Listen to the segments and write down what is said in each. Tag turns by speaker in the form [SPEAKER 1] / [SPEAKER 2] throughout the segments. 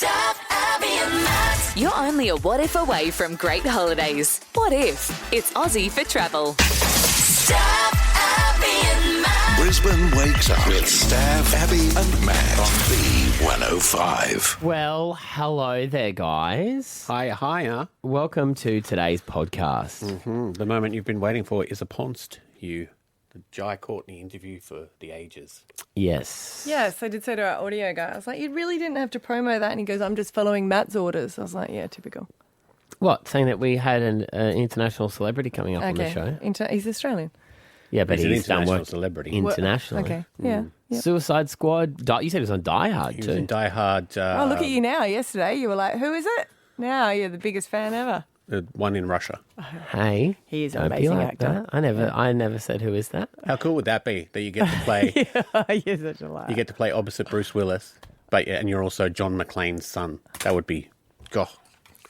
[SPEAKER 1] Stav, Abby and Matt. You're only a what if away from great holidays. What if? It's Aussie for travel. Stav, Abby and Matt.
[SPEAKER 2] Brisbane wakes up with Stav, Abby and Matt on B105.
[SPEAKER 3] Well, hello there, guys.
[SPEAKER 4] Hiya.
[SPEAKER 3] Welcome to today's podcast.
[SPEAKER 4] The moment you've been waiting for is upon you. The Jai Courtney interview for the ages.
[SPEAKER 3] Yes.
[SPEAKER 5] Yes, I did say to our audio guy, I was like, you really didn't have to promo that. And he goes, I'm just following Matt's orders. I was like, yeah, typical.
[SPEAKER 3] What, saying that we had an international celebrity coming up on the show?
[SPEAKER 5] He's Australian.
[SPEAKER 3] Yeah, but
[SPEAKER 4] He's an
[SPEAKER 3] he's done
[SPEAKER 4] international
[SPEAKER 3] work
[SPEAKER 4] celebrity.
[SPEAKER 3] internationally.
[SPEAKER 5] Okay, yeah. Yep.
[SPEAKER 3] Suicide Squad. You said he was on Die Hard,
[SPEAKER 4] He
[SPEAKER 3] too.
[SPEAKER 4] was in Die Hard.
[SPEAKER 5] Oh, look at you now. Yesterday, you were like, who is it? Now you're the biggest fan ever.
[SPEAKER 4] The one in Russia.
[SPEAKER 3] Hey.
[SPEAKER 5] He is an
[SPEAKER 3] don't be
[SPEAKER 5] amazing
[SPEAKER 3] like
[SPEAKER 5] actor.
[SPEAKER 3] that. I never said who is that.
[SPEAKER 4] How cool would that be that you get to play?
[SPEAKER 5] You're such a liar.
[SPEAKER 4] You get to play opposite Bruce Willis, but and you're also John McClane's son. That would be,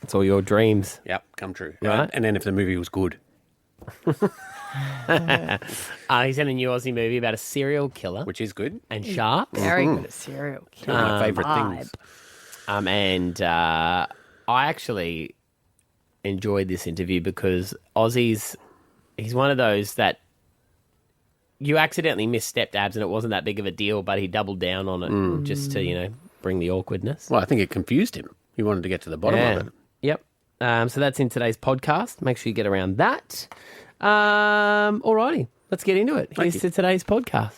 [SPEAKER 3] It's all your dreams.
[SPEAKER 4] yep, come true.
[SPEAKER 3] Right.
[SPEAKER 4] And then if the movie was good,
[SPEAKER 3] He's in a new Aussie movie about a serial killer
[SPEAKER 4] which is good.
[SPEAKER 3] and sharks.
[SPEAKER 5] Very good at serial
[SPEAKER 4] Two
[SPEAKER 5] killer.
[SPEAKER 4] of my favourite things.
[SPEAKER 3] I actually enjoyed this interview because he's one of those that you accidentally misstepped abs and it wasn't that big of a deal, but he doubled down on it just to, bring the awkwardness.
[SPEAKER 4] Well, I think it confused him. He wanted to get to the bottom of it.
[SPEAKER 3] Yep. So that's in today's podcast. Make sure you get around that. Alrighty, let's get into it. Here's to today's podcast.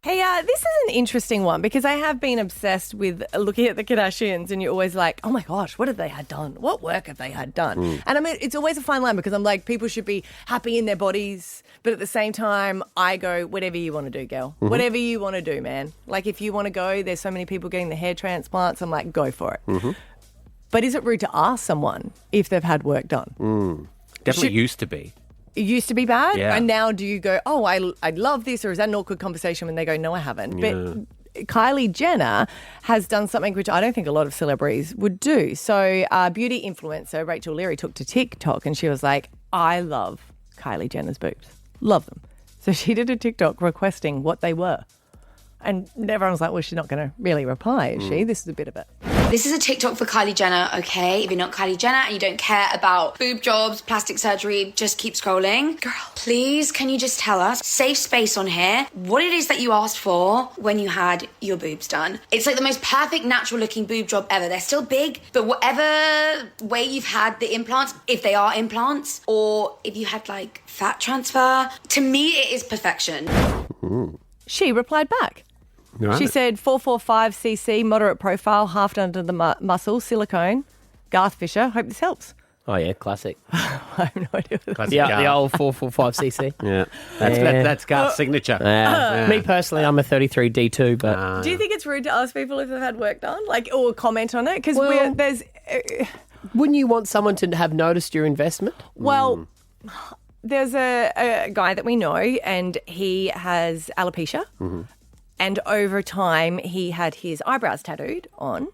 [SPEAKER 5] Hey, this is an interesting one because I have been obsessed with looking at the Kardashians and you're always like, oh my gosh, what have they had done? What work have they had done? And I mean, it's always a fine line because I'm like, people should be happy in their bodies. But at the same time, I go, whatever you want to do, girl. Whatever you want to do, man. Like if you want to go, there's so many people getting the hair transplants. I'm like, go for it. But is it rude to ask someone if they've had work done?
[SPEAKER 4] Definitely used to be.
[SPEAKER 5] It used to be bad,
[SPEAKER 4] Yeah.
[SPEAKER 5] and now do you go, oh, I love this, or is that an awkward conversation when they go, no, I haven't? But Kylie Jenner has done something which I don't think a lot of celebrities would do. So beauty influencer Rachel Leary took to TikTok and she was like, I love Kylie Jenner's boobs. Love them. So she did a TikTok requesting what they were. And everyone was like, well, she's not going to really reply, is she? This is a bit of it.
[SPEAKER 6] This is a TikTok for Kylie Jenner, okay? If you're not Kylie Jenner and you don't care about boob jobs, plastic surgery, just keep scrolling. Girl, please, can you just tell us, safe space on here, what it is that you asked for when you had your boobs done? It's like the most perfect natural looking boob job ever. They're still big, but whatever way you've had the implants, if they are implants, or if you had like fat transfer, to me it is perfection.
[SPEAKER 5] She replied back.
[SPEAKER 4] Right.
[SPEAKER 5] She said 445cc, moderate profile, half under the muscle, silicone. Garth Fisher, hope this helps.
[SPEAKER 3] Oh, yeah, classic.
[SPEAKER 5] I have no idea.
[SPEAKER 4] Classic
[SPEAKER 3] Yeah,
[SPEAKER 4] Garth.
[SPEAKER 3] the old 445cc.
[SPEAKER 4] Yeah. That's Garth's signature.
[SPEAKER 3] Me personally, I'm a 33D2, but
[SPEAKER 5] Do you think it's rude to ask people if they've had work done, like, or comment on it? Because
[SPEAKER 3] Well-
[SPEAKER 5] there's,
[SPEAKER 3] wouldn't you want someone to have noticed your investment?
[SPEAKER 5] well, there's a guy that we know, and he has alopecia, and over time he had his eyebrows tattooed on,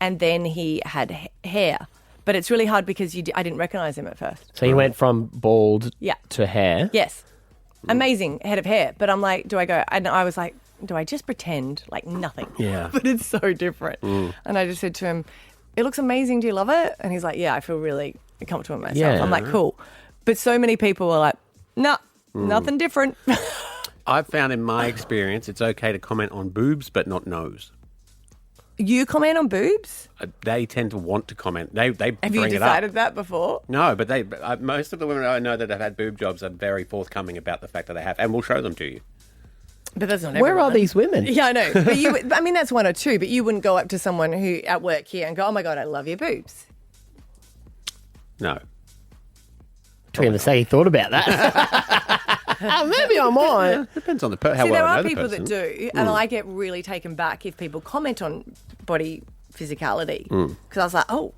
[SPEAKER 5] and then he had hair. But it's really hard because I didn't recognise him at first.
[SPEAKER 3] So you went from bald
[SPEAKER 5] Yeah.
[SPEAKER 3] to hair.
[SPEAKER 5] Yes. Amazing head of hair. But I'm like, do I go? And I was like, do I just pretend like nothing?
[SPEAKER 4] Yeah.
[SPEAKER 5] But it's so different. And I just said to him, it looks amazing. Do you love it? And he's like, yeah, I feel really comfortable with myself.
[SPEAKER 3] Yeah.
[SPEAKER 5] I'm like, cool. But so many people are like, nah, nothing different.
[SPEAKER 4] I've found in my experience it's okay to comment on boobs but not nose.
[SPEAKER 5] You comment on boobs?
[SPEAKER 4] They tend to want to comment. They
[SPEAKER 5] Have
[SPEAKER 4] bring
[SPEAKER 5] you
[SPEAKER 4] it up.
[SPEAKER 5] decided that before?
[SPEAKER 4] No, but most of the women I know that have had boob jobs are very forthcoming about the fact that they have, and we'll show them to you.
[SPEAKER 5] But that's not
[SPEAKER 3] Where
[SPEAKER 5] everyone.
[SPEAKER 3] are these women?
[SPEAKER 5] Yeah, I know. But I mean, that's one or two. But you wouldn't go up to someone who at work here and go, oh my God, I love your boobs.
[SPEAKER 4] No.
[SPEAKER 3] Trying to say he thought about that. Maybe I might.
[SPEAKER 4] Depends on the how
[SPEAKER 5] See,
[SPEAKER 4] well
[SPEAKER 5] there
[SPEAKER 4] I know
[SPEAKER 5] are
[SPEAKER 4] the
[SPEAKER 5] people
[SPEAKER 4] person.
[SPEAKER 5] that do, and I get really taken back if people comment on body physicality. Because I was like, oh,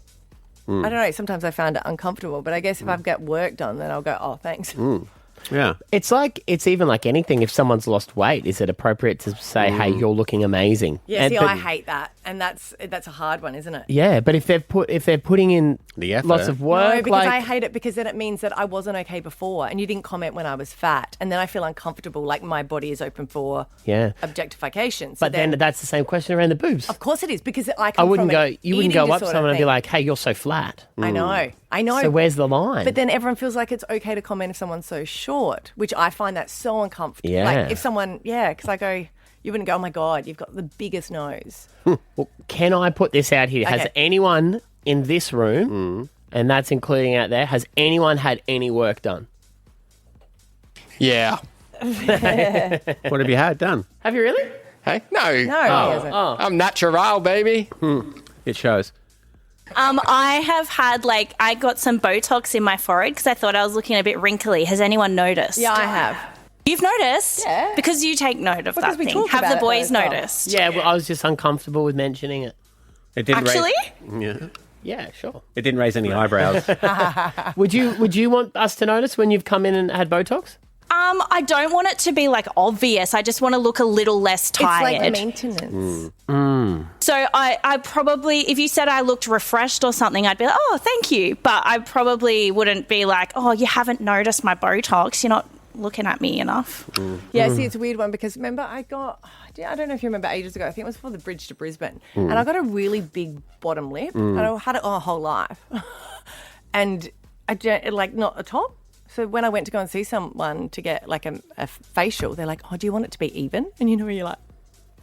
[SPEAKER 5] I don't know. Sometimes I found it uncomfortable, but I guess if I've got work done, then I'll go, oh, thanks.
[SPEAKER 4] Yeah.
[SPEAKER 3] It's even like anything. If someone's lost weight, is it appropriate to say, "Hey, you're looking amazing"?
[SPEAKER 5] Yeah, see, I hate that, and that's a hard one, isn't it?
[SPEAKER 3] Yeah, but if they're putting in
[SPEAKER 4] the effort,
[SPEAKER 3] lots of work,
[SPEAKER 5] no, because I hate it because then it means that I wasn't okay before, and you didn't comment when I was fat, and then I feel uncomfortable, like my body is open for objectification. So
[SPEAKER 3] but then that's the same question around the boobs.
[SPEAKER 5] Of course it is, because
[SPEAKER 3] You wouldn't go up to someone and be like, "Hey, you're so flat."
[SPEAKER 5] I know.
[SPEAKER 3] So where's the line?
[SPEAKER 5] But then everyone feels like it's okay to comment if someone's so short, which I find that so uncomfortable.
[SPEAKER 3] Yeah.
[SPEAKER 5] Like if someone, because I go, you wouldn't go, "Oh my God, you've got the biggest nose."
[SPEAKER 3] Well, can I put this out here?
[SPEAKER 5] Okay.
[SPEAKER 3] Has anyone in this room, and that's including out there, has anyone had any work done?
[SPEAKER 7] Yeah.
[SPEAKER 4] what have you had done?
[SPEAKER 3] Have you really?
[SPEAKER 7] Hey? No.
[SPEAKER 5] No, he hasn't.
[SPEAKER 7] I'm natural, baby.
[SPEAKER 4] It shows.
[SPEAKER 8] I have had, I got some Botox in my forehead because I thought I was looking a bit wrinkly. Has anyone noticed?
[SPEAKER 5] Yeah, I have.
[SPEAKER 8] You've noticed?
[SPEAKER 5] Yeah.
[SPEAKER 8] Because you take note of
[SPEAKER 5] Because
[SPEAKER 8] that
[SPEAKER 5] we
[SPEAKER 8] thing.
[SPEAKER 5] talk
[SPEAKER 8] Have
[SPEAKER 5] about
[SPEAKER 8] the
[SPEAKER 5] it
[SPEAKER 8] boys
[SPEAKER 5] though as well.
[SPEAKER 8] noticed?
[SPEAKER 3] Yeah, well, I was just uncomfortable with mentioning it.
[SPEAKER 4] It didn't
[SPEAKER 8] Actually?
[SPEAKER 3] Yeah, sure.
[SPEAKER 4] It didn't raise any eyebrows.
[SPEAKER 3] Would you want us to notice when you've come in and had Botox?
[SPEAKER 8] I don't want it to be obvious. I just want to look a little less tired.
[SPEAKER 5] It's like maintenance.
[SPEAKER 8] So I probably, if you said I looked refreshed or something, I'd be like, "Oh, thank you." But I probably wouldn't be like, "Oh, you haven't noticed my Botox. You're not looking at me enough."
[SPEAKER 5] Yeah, see, it's a weird one because remember I don't know if you remember ages ago, I think it was for the bridge to Brisbane, and I got a really big bottom lip, and I had it my whole life. And not a top. So when I went to go and see someone to get a facial, they're like, "Oh, do you want it to be even?" And you know, you're like,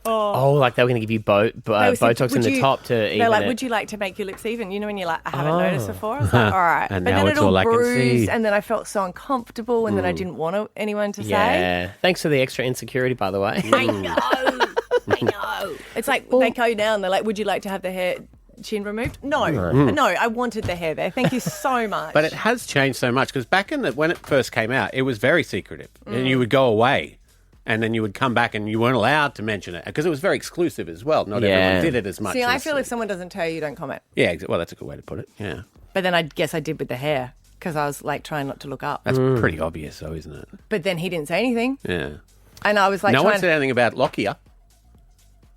[SPEAKER 3] Oh, like they were going to give you Botox in the top to even
[SPEAKER 5] they're like,
[SPEAKER 3] it.
[SPEAKER 5] "Would you like to make your lips even?" You know, when you're like, "I haven't noticed before." I was like, "All right,"
[SPEAKER 4] And
[SPEAKER 5] but
[SPEAKER 4] now
[SPEAKER 5] then
[SPEAKER 4] it's
[SPEAKER 5] it all
[SPEAKER 4] all I can
[SPEAKER 5] bruised,
[SPEAKER 4] see.
[SPEAKER 5] and then I felt so uncomfortable, and then I didn't want anyone to say.
[SPEAKER 3] Yeah. Thanks for the extra insecurity, by the way.
[SPEAKER 5] I know. It's like they go now and they're like, "Would you like to have the hair chin removed?" No, I wanted the hair there. Thank you so much.
[SPEAKER 4] But it has changed so much because back when it first came out, it was very secretive, and you would go away, and then you would come back, and you weren't allowed to mention it because it was very exclusive as well. Not everyone did it as much.
[SPEAKER 5] See, I feel if someone doesn't tell you, don't comment.
[SPEAKER 4] Yeah, well, that's a good way to put it. Yeah,
[SPEAKER 5] But then I guess I did with the hair because I was trying not to look up.
[SPEAKER 4] that's pretty obvious, though, isn't it?
[SPEAKER 5] But then he didn't say anything,
[SPEAKER 4] Yeah.
[SPEAKER 5] and I was like,
[SPEAKER 4] No one
[SPEAKER 5] trying
[SPEAKER 4] said anything about Lockyer,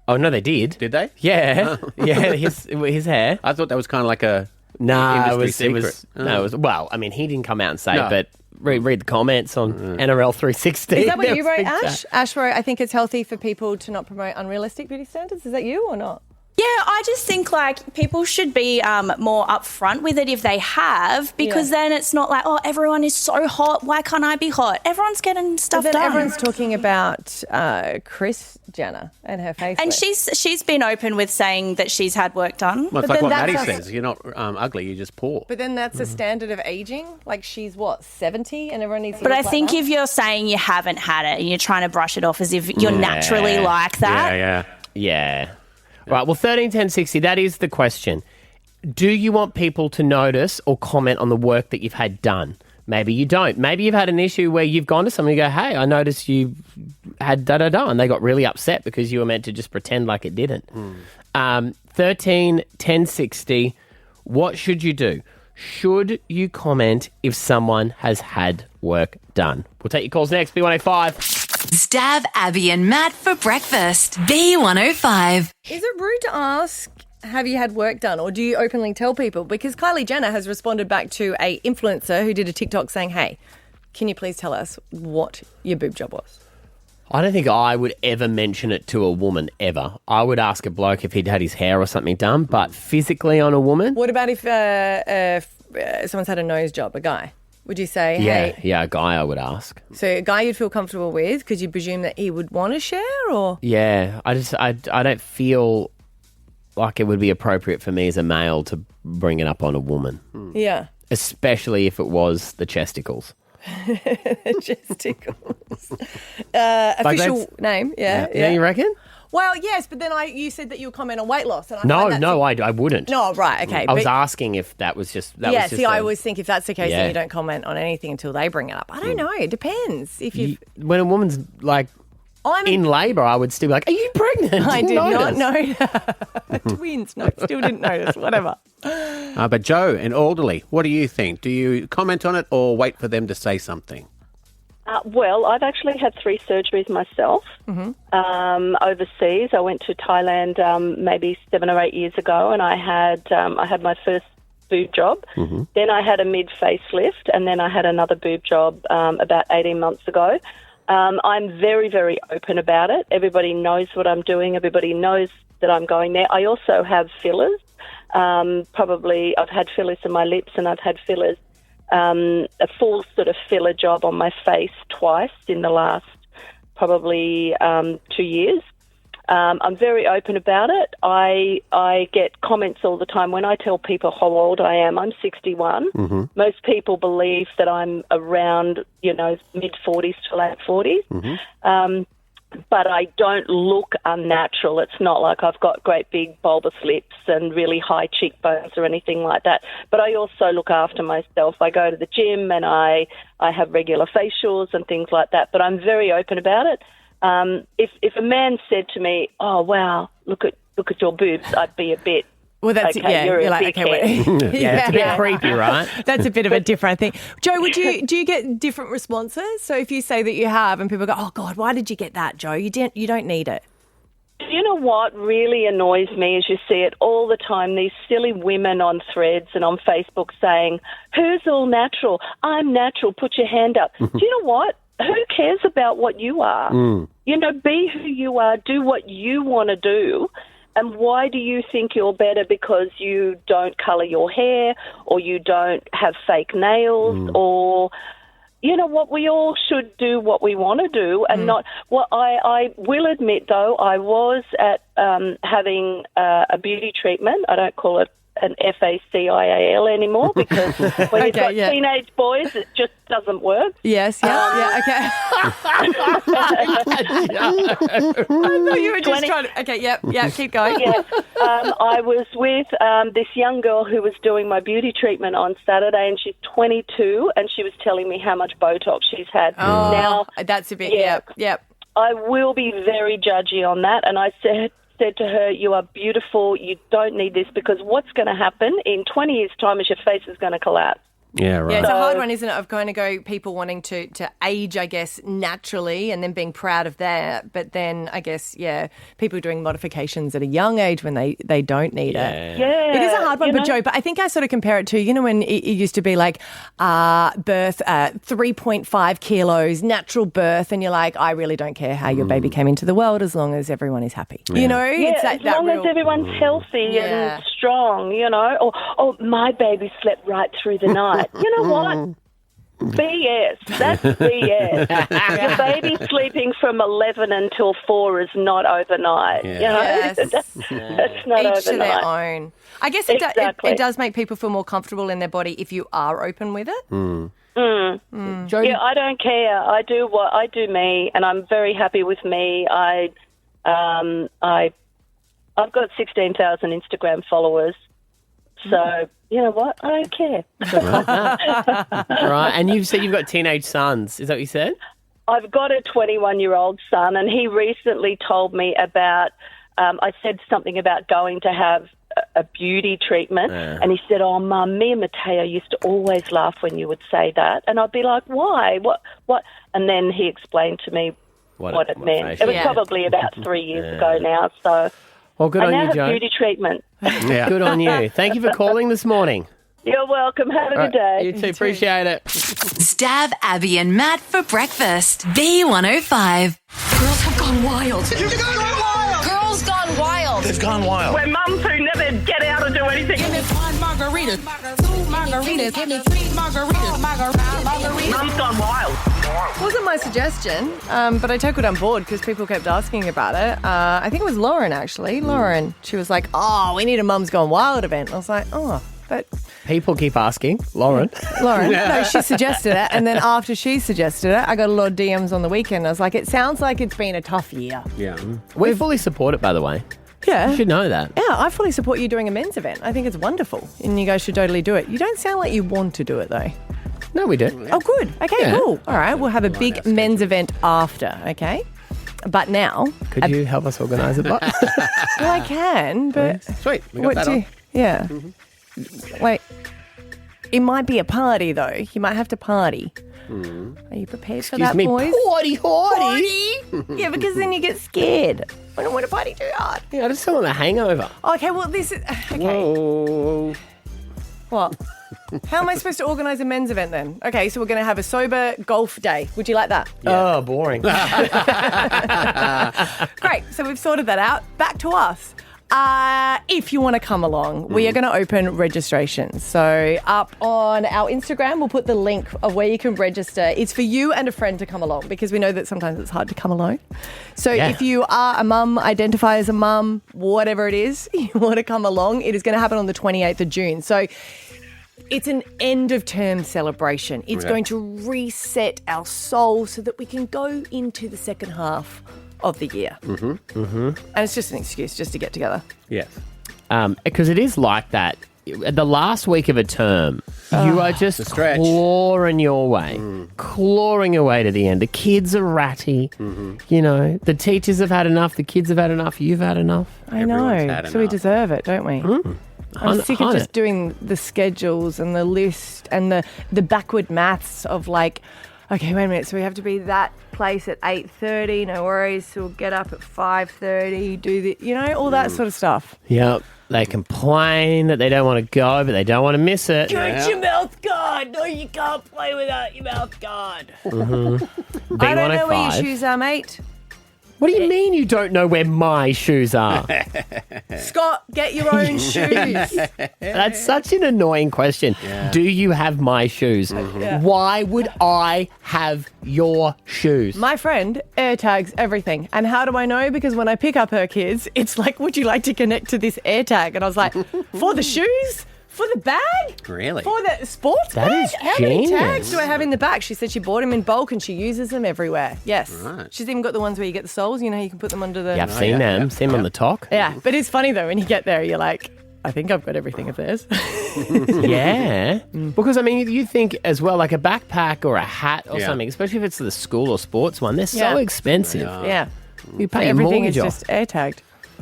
[SPEAKER 3] Oh, no, they did.
[SPEAKER 4] did they?
[SPEAKER 3] Yeah. Yeah, his hair.
[SPEAKER 4] I thought that was kind of like a
[SPEAKER 3] No,
[SPEAKER 4] industry
[SPEAKER 3] it was
[SPEAKER 4] secret.
[SPEAKER 3] no, it was well, I mean, he didn't come out and say
[SPEAKER 4] No.
[SPEAKER 3] it, but read the comments on NRL 360.
[SPEAKER 5] Is that what you
[SPEAKER 3] There was
[SPEAKER 5] wrote,
[SPEAKER 3] big
[SPEAKER 5] Ash?
[SPEAKER 3] chat.
[SPEAKER 5] Ash wrote, "I think it's healthy for people to not promote unrealistic beauty standards." Is that you or not?
[SPEAKER 8] Yeah, I just think people should be more upfront with it if they have, because then it's not like, "Oh, everyone is so hot. Why can't I be hot?" Everyone's getting stuff
[SPEAKER 5] But then
[SPEAKER 8] done.
[SPEAKER 5] everyone's talking about Kris Jenner and her face.
[SPEAKER 8] And she's been open with saying that she's had work done.
[SPEAKER 4] Well, it's
[SPEAKER 5] But
[SPEAKER 4] like
[SPEAKER 5] then
[SPEAKER 4] what Maddie
[SPEAKER 5] that's
[SPEAKER 4] says. You're not ugly, you're just poor.
[SPEAKER 5] But then that's a standard of aging. Like she's 70, and everyone needs to.
[SPEAKER 8] But
[SPEAKER 5] look
[SPEAKER 8] I
[SPEAKER 5] like
[SPEAKER 8] think
[SPEAKER 5] that.
[SPEAKER 8] if you're saying you haven't had it and you're trying to brush it off as if you're naturally like that,
[SPEAKER 4] Yeah.
[SPEAKER 3] Yeah. Right, well, 13 10 60, that is the question. Do you want people to notice or comment on the work that you've had done? Maybe you don't. Maybe you've had an issue where you've gone to someone and you go, "Hey, I noticed you had da-da-da," and they got really upset because you were meant to just pretend like it didn't. 13 10 60, what should you do? Should you comment if someone has had work done? We'll take your calls next, B105.
[SPEAKER 1] Stav, Abby, and Matt for breakfast. B105.
[SPEAKER 5] Is it rude to ask, "Have you had work done?" or do you openly tell people? Because Kylie Jenner has responded back to a influencer who did a TikTok saying, "Hey, can you please tell us what your boob job was?"
[SPEAKER 3] I don't think I would ever mention it to a woman, ever. I would ask a bloke if he'd had his hair or something done, but physically on a woman?
[SPEAKER 5] What about if someone's had a nose job, a guy? Would you say,
[SPEAKER 3] Yeah,
[SPEAKER 5] "Hey,"
[SPEAKER 3] yeah, a guy I would ask.
[SPEAKER 5] so a guy you'd feel comfortable with? Could you presume that he would want to share, or?
[SPEAKER 3] Yeah, I don't feel like it would be appropriate for me as a male to bring it up on a woman,
[SPEAKER 5] Yeah.
[SPEAKER 3] especially if it was the chesticles.
[SPEAKER 5] Testicles. Official
[SPEAKER 3] that's-
[SPEAKER 5] name, yeah.
[SPEAKER 3] Yeah, you reckon?
[SPEAKER 5] Well, yes, but then you said that you would comment on weight loss. And I
[SPEAKER 3] No,
[SPEAKER 5] find that
[SPEAKER 3] no, I wouldn't.
[SPEAKER 5] No, right, okay.
[SPEAKER 3] I was
[SPEAKER 5] but-
[SPEAKER 3] asking if that was just... That
[SPEAKER 5] yeah,
[SPEAKER 3] was just
[SPEAKER 5] see, I always think if that's the case,
[SPEAKER 3] Yeah.
[SPEAKER 5] then you don't comment on anything until they bring it up. I don't know. It depends. If you,
[SPEAKER 3] When a woman's, like,
[SPEAKER 5] I'm
[SPEAKER 3] in labour, I would still be like, "Are you pregnant?"
[SPEAKER 5] I did
[SPEAKER 3] Notice.
[SPEAKER 5] not know. Twins. No, still didn't notice. Whatever.
[SPEAKER 4] But Joe and Alderley, what do you think? Do you comment on it or wait for them to say something?
[SPEAKER 9] Well, I've actually had 3 surgeries myself overseas. I went to Thailand maybe 7 or 8 years ago, and I had my first boob job. Then I had a mid-facelift, and then I had another boob job about 18 months ago. I'm very, very open about it. Everybody knows what I'm doing. Everybody knows that I'm going there. I also have fillers. I've had fillers in my lips, and I've had fillers, a full sort of filler job on my face twice in the last probably 2 years. I'm very open about it. I get comments all the time when I tell people how old I am. I'm 61. Most people believe that I'm around, mid-40s to late 40s. But I don't look unnatural. It's not like I've got great big bulbous lips and really high cheekbones or anything like that. But I also look after myself. I go to the gym and I have regular facials and things like that. But I'm very open about it. If a man said to me, "Oh wow, look at your boobs," I'd be a bit.
[SPEAKER 5] Well, that's
[SPEAKER 9] okay,
[SPEAKER 5] you're like, okay, wait.
[SPEAKER 3] It's a bit creepy, right?
[SPEAKER 5] That's a bit of a different thing. Joe, do you get different responses? So if you say that you have, and people go, "Oh God, why did you get that, Joe? You don't need it."
[SPEAKER 9] You know what really annoys me is you see it all the time, these silly women on threads and on Facebook saying, "Who's all natural? I'm natural. Put your hand up." Do you know what? Who cares about what you are? Be who you are. Do what you want to do. And why do you think you're better because you don't colour your hair or you don't have fake nails or, you know what, we all should do what we want to do and not... Well, I will admit, though, I was at having a beauty treatment. I don't call it an FACIAL anymore because when you've got teenage boys, it just doesn't work.
[SPEAKER 5] Yes, okay. I thought you were just trying to... Okay, keep going.
[SPEAKER 9] I was with this young girl who was doing my beauty treatment on Saturday, and she's 22, and she was telling me how much Botox she's had.
[SPEAKER 5] Oh, now, that's a bit... Yep.
[SPEAKER 9] I will be very judgy on that, and I said to her, "You are beautiful. You don't need this because what's going to happen in 20 years' time is your face is going to collapse."
[SPEAKER 4] Yeah, right.
[SPEAKER 5] Yeah, it's a hard one, isn't it, of going to go people wanting to age, I guess, naturally and then being proud of that. But then, I guess, people doing modifications at a young age when they don't need it.
[SPEAKER 9] Yeah.
[SPEAKER 5] It is a hard one, but Joe, but I think I sort of compare it to, when it used to be like birth, 3.5 kilos, natural birth, and you're like, I really don't care how your baby came into the world as long as everyone is happy.
[SPEAKER 9] Yeah.
[SPEAKER 5] It's
[SPEAKER 9] as long as everyone's healthy and strong, or my baby slept right through the night. You know what? BS. That's BS. Your baby sleeping from 11 until 4 is not overnight.
[SPEAKER 5] Yes.
[SPEAKER 9] That's not
[SPEAKER 5] Each
[SPEAKER 9] overnight.
[SPEAKER 5] to their own. I guess it does make people feel more comfortable in their body if you are open with it.
[SPEAKER 3] Jody?
[SPEAKER 9] Yeah, I don't care. I do me, and I'm very happy with me. I've got 16,000 Instagram followers. So, you know what? I don't care.
[SPEAKER 3] Right, and you've said you've got teenage sons. Is that what you said?
[SPEAKER 9] I've got a 21-year-old son, and he recently told me about, I said something about going to have a beauty treatment, and he said, "Oh, Mum, me and Mateo used to always laugh when you would say that." And I'd be like, "Why? What?" And then he explained to me what it meant. It was probably about 3 years ago now, so...
[SPEAKER 3] Well, good on you, Joe.
[SPEAKER 9] I now have beauty treatment.
[SPEAKER 3] Yeah. Good on you. Thank you for calling this morning.
[SPEAKER 9] You're welcome. Have a good day.
[SPEAKER 3] You too. Appreciate it.
[SPEAKER 1] Stav, Abby and Matt for breakfast. B105.
[SPEAKER 10] Girls have gone wild.
[SPEAKER 11] You've gone wild.
[SPEAKER 10] Girls gone wild.
[SPEAKER 11] They've gone wild.
[SPEAKER 9] We're mums who never get out or do anything.
[SPEAKER 10] Give me 1 margarita, 2 margaritas, give me 3 margaritas, margarita.
[SPEAKER 9] Mum's gone wild.
[SPEAKER 5] Wasn't my suggestion, but I took it on board because people kept asking about it. I think it was Lauren, actually. Lauren, she was like, "Oh, we need a Mum's Gone Wild event." I was like, "Oh, but..."
[SPEAKER 3] People keep asking. Lauren.
[SPEAKER 5] No, she suggested it. And then after she suggested it, I got a lot of DMs on the weekend. I was like, it sounds like it's been a tough year.
[SPEAKER 4] Yeah.
[SPEAKER 3] We fully support it, by the way.
[SPEAKER 5] Yeah.
[SPEAKER 3] You should know that.
[SPEAKER 5] Yeah, I fully support you doing a men's event. I think it's wonderful. And you guys should totally do it. You don't sound like you want to do it, though.
[SPEAKER 3] No, we do.
[SPEAKER 5] Oh, good. Okay, cool. All right, we'll have a big men's event after, okay? But now...
[SPEAKER 3] Could you help us organise it, Buck?
[SPEAKER 5] Well, I can, but...
[SPEAKER 4] Sweet. We got that on.
[SPEAKER 5] Yeah. Wait. It might be a party, though. You might have to party. Are you prepared for
[SPEAKER 3] Excuse
[SPEAKER 5] that,
[SPEAKER 3] me,
[SPEAKER 5] boys?
[SPEAKER 3] potty.
[SPEAKER 5] Yeah, because then you get scared. I don't want to party too hard.
[SPEAKER 3] Yeah, I just don't want a hangover.
[SPEAKER 5] Okay, well, this is... Okay.
[SPEAKER 3] Whoa.
[SPEAKER 5] What? How am I supposed to organise a men's event then? Okay, so we're going to have a sober golf day. Would you like that?
[SPEAKER 3] Oh, boring.
[SPEAKER 5] Great. So we've sorted that out. Back to us. If you want to come along, we are going to open registration. So up on our Instagram, we'll put the link of where you can register. It's for you and a friend to come along because we know that sometimes it's hard to come alone. So if you are a mum, identify as a mum, whatever it is, you want to come along, it is going to happen on the 28th of June. So it's an end of term celebration. It's going to reset our soul so that we can go into the second half of the year. And it's just an excuse just to get together.
[SPEAKER 4] Yes.
[SPEAKER 3] Because it is like that. The last week of a term, you are just clawing your way, clawing your way to the end. The kids are ratty. You know, the teachers have had enough. The kids have had enough. You've had enough.
[SPEAKER 5] I know. So we deserve it, don't we? I'm sick of just doing the schedules and the list and the backward maths of like, okay, wait a minute. So we have to be that place at 8:30. No worries. So we'll get up at 5:30. Do the, you know, all that sort of stuff.
[SPEAKER 3] Yep. They complain that they don't want to go, but they don't want to miss it.
[SPEAKER 5] Get your mouth guard. No, you can't play without your mouth guard. I don't know where your shoes are, mate.
[SPEAKER 3] What do you mean you don't know where my shoes are?
[SPEAKER 5] Scott, get your own shoes.
[SPEAKER 3] That's such an annoying question.
[SPEAKER 4] Yeah.
[SPEAKER 3] Do you have my shoes? Why would I have your shoes?
[SPEAKER 5] My friend AirTags everything. And how do I know? Because when I pick up her kids, it's like, would you like to connect to this AirTag? And I was like, for the shoes? For the bag?
[SPEAKER 4] Really?
[SPEAKER 5] For the sports
[SPEAKER 3] That
[SPEAKER 5] bag?
[SPEAKER 3] is
[SPEAKER 5] How many
[SPEAKER 3] genius.
[SPEAKER 5] tags do I have in the back? She said she bought them in bulk and she uses them everywhere. Yes.
[SPEAKER 4] Right.
[SPEAKER 5] She's even got the ones where you get the soles. You know, you can put them under the...
[SPEAKER 3] Yeah, I've seen them. Seen them on the top.
[SPEAKER 5] Yeah, but it's funny though, when you get there, you're like, I think I've got everything of theirs.
[SPEAKER 3] Yeah. Because, I mean, you think as well, like a backpack or a hat or something, especially if it's the school or sports one, they're so expensive.
[SPEAKER 5] Yeah.
[SPEAKER 3] You pay
[SPEAKER 5] Everything is
[SPEAKER 3] mortgage off.
[SPEAKER 5] just air tagged.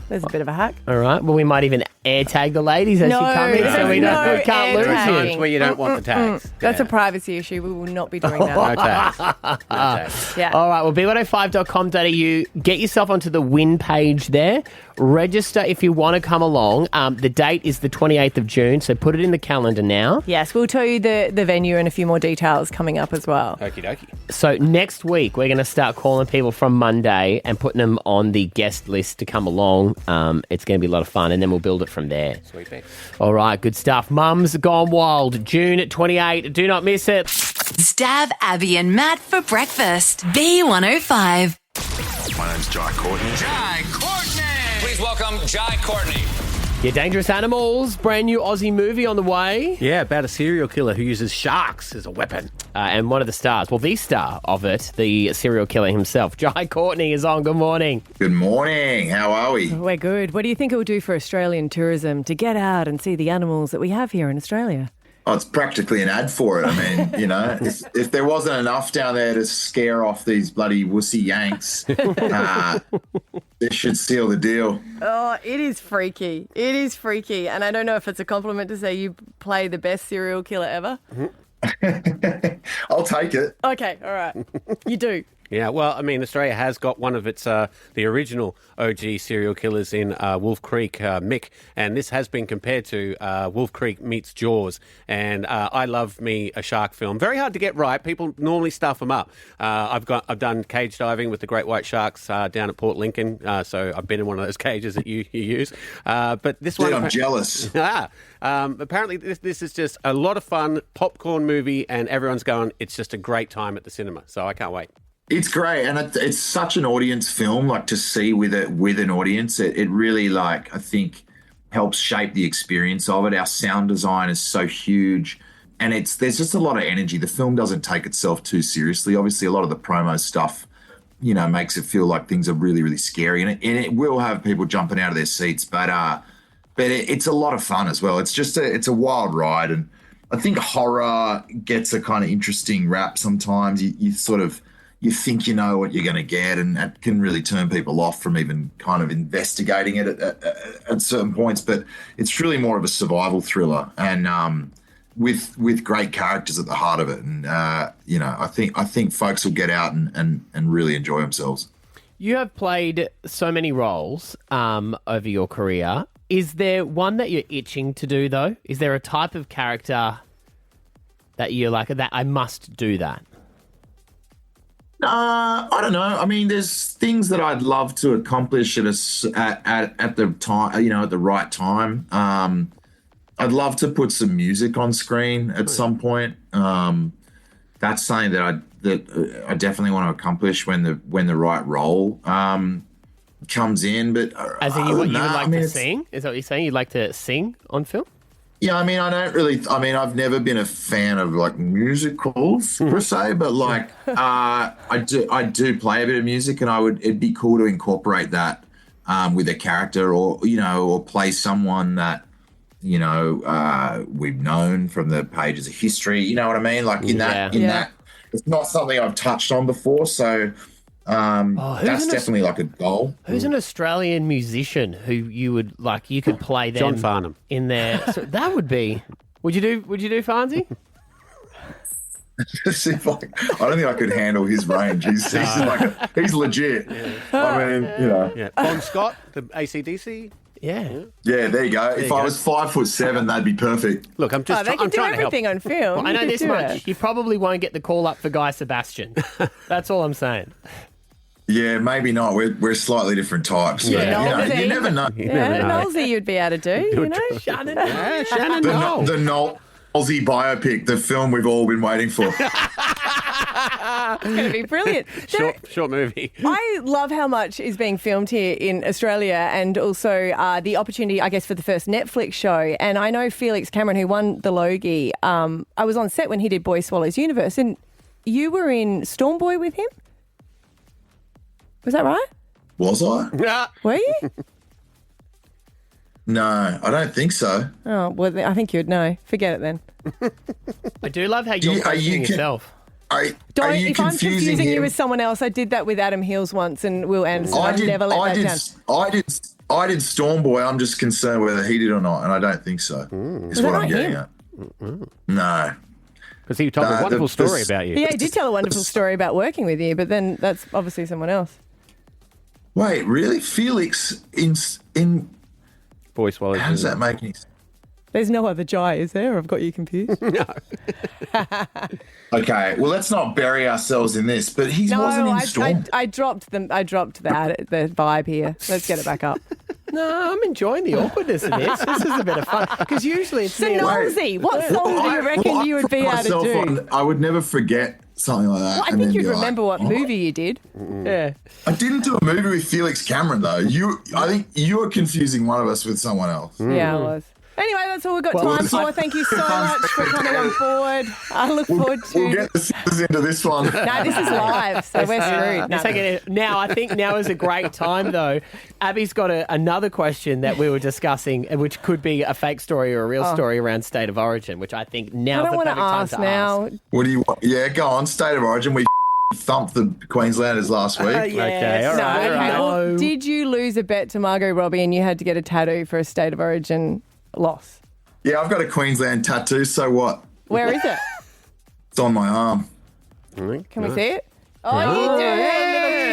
[SPEAKER 5] There's a bit of a hack.
[SPEAKER 3] All right. Well, we might even air tag the ladies as
[SPEAKER 5] No,
[SPEAKER 3] you come in, so we
[SPEAKER 5] no
[SPEAKER 3] can't lose
[SPEAKER 5] air tagging.
[SPEAKER 3] you.
[SPEAKER 4] It's where you don't want the tags.
[SPEAKER 5] That's a privacy issue. We will not be doing that.
[SPEAKER 4] No tags. No tags.
[SPEAKER 5] Yeah.
[SPEAKER 3] All right, well, b105.com.au, get yourself onto the win page there. Register if you want to come along. The date is the 28th of June, so put it in the calendar now.
[SPEAKER 5] Yes, we'll tell you the venue and a few more details coming up as well.
[SPEAKER 4] Okie dokie.
[SPEAKER 3] So next week, we're going to start calling people from Monday and putting them on the guest list to come along. It's going to be a lot of fun, and then we'll build it from there.
[SPEAKER 4] Sweet thing.
[SPEAKER 3] All right, good stuff. Mum's Gone Wild, June 28. Do not miss it.
[SPEAKER 1] Stav, Abby, and Matt for breakfast. B105.
[SPEAKER 2] My name's Jai Courtney.
[SPEAKER 7] Jai Courtney! Please welcome Jai Courtney.
[SPEAKER 3] Your Dangerous Animals, brand new Aussie movie on the way.
[SPEAKER 4] Yeah, about a serial killer who uses sharks as a weapon.
[SPEAKER 3] And one of the stars, well, the star of it, the serial killer himself, Jai Courtney, is on. Good morning.
[SPEAKER 11] Good morning. How are we?
[SPEAKER 5] We're good. What do you think it will do for Australian tourism to get out and see the animals that we have here in Australia?
[SPEAKER 11] Oh, it's practically an ad for it. I mean, you know, if there wasn't enough down there to scare off these bloody wussy Yanks, this should seal the deal.
[SPEAKER 5] Oh, it is freaky. It is freaky. And I don't know if it's a compliment to say you play the best serial killer ever.
[SPEAKER 11] I'll take it.
[SPEAKER 5] Okay, all right. You do.
[SPEAKER 4] Yeah, well, I mean, Australia has got one of its, the original OG serial killers in Wolf Creek, Mick, and this has been compared to Wolf Creek meets Jaws, and I love me a shark film. Very hard to get right. People normally stuff them up. I've done cage diving with the great white sharks down at Port Lincoln, so I've been in one of those cages that you use. But this one...
[SPEAKER 11] I'm jealous.
[SPEAKER 4] Apparently, this is just a lot of fun, popcorn movie, and everyone's going, it's just a great time at the cinema, so I can't wait.
[SPEAKER 11] It's great, and it's such an audience film, like to see with an audience. It really, like, I think helps shape the experience of it. Our sound design is so huge, and there's just a lot of energy. The film doesn't take itself too seriously. Obviously, a lot of the promo stuff, you know, makes it feel like things are really, really scary, and it will have people jumping out of their seats, but it's a lot of fun as well. It's a wild ride, and I think horror gets a kind of interesting rap sometimes. You think you know what you're going to get, and that can really turn people off from even kind of investigating it at certain points. But it's truly more of a survival thriller, and with great characters at the heart of it, and I think folks will get out and really enjoy themselves.
[SPEAKER 3] You have played so many roles over your career. Is there one that you're itching to do, though? Is there a type of character that you're like, that I must do that?
[SPEAKER 11] I don't know. I mean, there's things that I'd love to accomplish at the time, at the right time. I'd love to put some music on screen at some point. That's something that I definitely want to accomplish when the right role comes in. But
[SPEAKER 3] as in, you would like to sing? Is that what you're saying? You'd like to sing on film?
[SPEAKER 11] Yeah, I mean, I've never been a fan of like musicals per se, but like I do play a bit of music, and it'd be cool to incorporate that with a character, or play someone that we've known from the pages of history. You know what I mean? Like in that, it's not something I've touched on before, so that's definitely like a goal.
[SPEAKER 3] Who's an Australian musician who you would like? You could play them.
[SPEAKER 4] John Farnham
[SPEAKER 3] in there. So that would be. Would you do Farnsey?
[SPEAKER 11] I don't think I could handle his range. He's legit. Yeah. I mean,
[SPEAKER 4] Bon Scott, the AC/DC.
[SPEAKER 3] Yeah,
[SPEAKER 11] there you go. If I was 5'7", that'd be perfect.
[SPEAKER 4] Look, I'm just.
[SPEAKER 5] They can do everything on film.
[SPEAKER 3] Well, I know this much. You probably won't get the call up for Guy Sebastian. That's all I'm saying.
[SPEAKER 11] Yeah, maybe not. We're slightly different types.
[SPEAKER 5] Yeah,
[SPEAKER 11] you never know.
[SPEAKER 5] Nolsey you'd be able to do, Shannon.
[SPEAKER 3] Shannon
[SPEAKER 11] The Nolsey biopic, the film we've all been waiting for.
[SPEAKER 5] It's going to be brilliant.
[SPEAKER 4] Short movie.
[SPEAKER 5] I love how much is being filmed here in Australia, and also the opportunity, I guess, for the first Netflix show. And I know Felix Cameron, who won the Logie, I was on set when he did Boy Swallows Universe, and you were in Stormboy with him? Was that right?
[SPEAKER 11] Was I?
[SPEAKER 4] Yeah.
[SPEAKER 5] Were you?
[SPEAKER 11] No, I don't think so.
[SPEAKER 5] Oh, well, I think you'd know. Forget it then.
[SPEAKER 3] I do love how you're questioning yourself.
[SPEAKER 5] If I'm confusing you with someone else, I did that with Adam Hills once and Will Anderson. I never let that down.
[SPEAKER 11] I did Stormboy. I'm just concerned whether he did or not, and I don't think so. That's what I'm getting at. No.
[SPEAKER 4] Because he told a wonderful story about you.
[SPEAKER 5] Yeah, he did tell a wonderful story about working with you, but then that's obviously someone else.
[SPEAKER 11] Wait, really? Felix in
[SPEAKER 4] Boy Swallows.
[SPEAKER 11] How does that make any sense?
[SPEAKER 5] There's no other Jai, is there? I've got you confused.
[SPEAKER 4] No.
[SPEAKER 11] Okay, well, let's not bury ourselves in this, but he wasn't in Storm.
[SPEAKER 5] I dropped the vibe here. Let's get it back up.
[SPEAKER 3] No, I'm enjoying the awkwardness of this. This is a bit of fun. Because usually it's me.
[SPEAKER 5] Nosy, what song do you reckon you would be able to do?
[SPEAKER 11] I would never forget something like that.
[SPEAKER 5] Well, I think you'd remember what movie you did.
[SPEAKER 3] Yeah.
[SPEAKER 11] I didn't do a movie with Felix Cameron, though. I think you were confusing one of us with someone else.
[SPEAKER 5] Yeah, I was. Anyway, that's all we've got time for. Thank you so much for coming on board. I look forward to...
[SPEAKER 11] We'll get the scissors into this one.
[SPEAKER 5] No, this is live, so we're screwed.
[SPEAKER 3] Now, I think now is a great time, though. Abby's got another question that we were discussing, which could be a fake story or a real story around State of Origin, which I think now's the perfect time to ask.
[SPEAKER 11] What do you want? Yeah, go on. State of Origin. We thumped the Queenslanders last week.
[SPEAKER 3] Okay, all right.
[SPEAKER 5] Well, did you lose a bet to Margot Robbie and you had to get a tattoo for a State of Origin loss?
[SPEAKER 11] Yeah, I've got a Queensland tattoo, so what?
[SPEAKER 5] Where is it?
[SPEAKER 11] It's on my arm.
[SPEAKER 5] Can we see it? Oh, you do.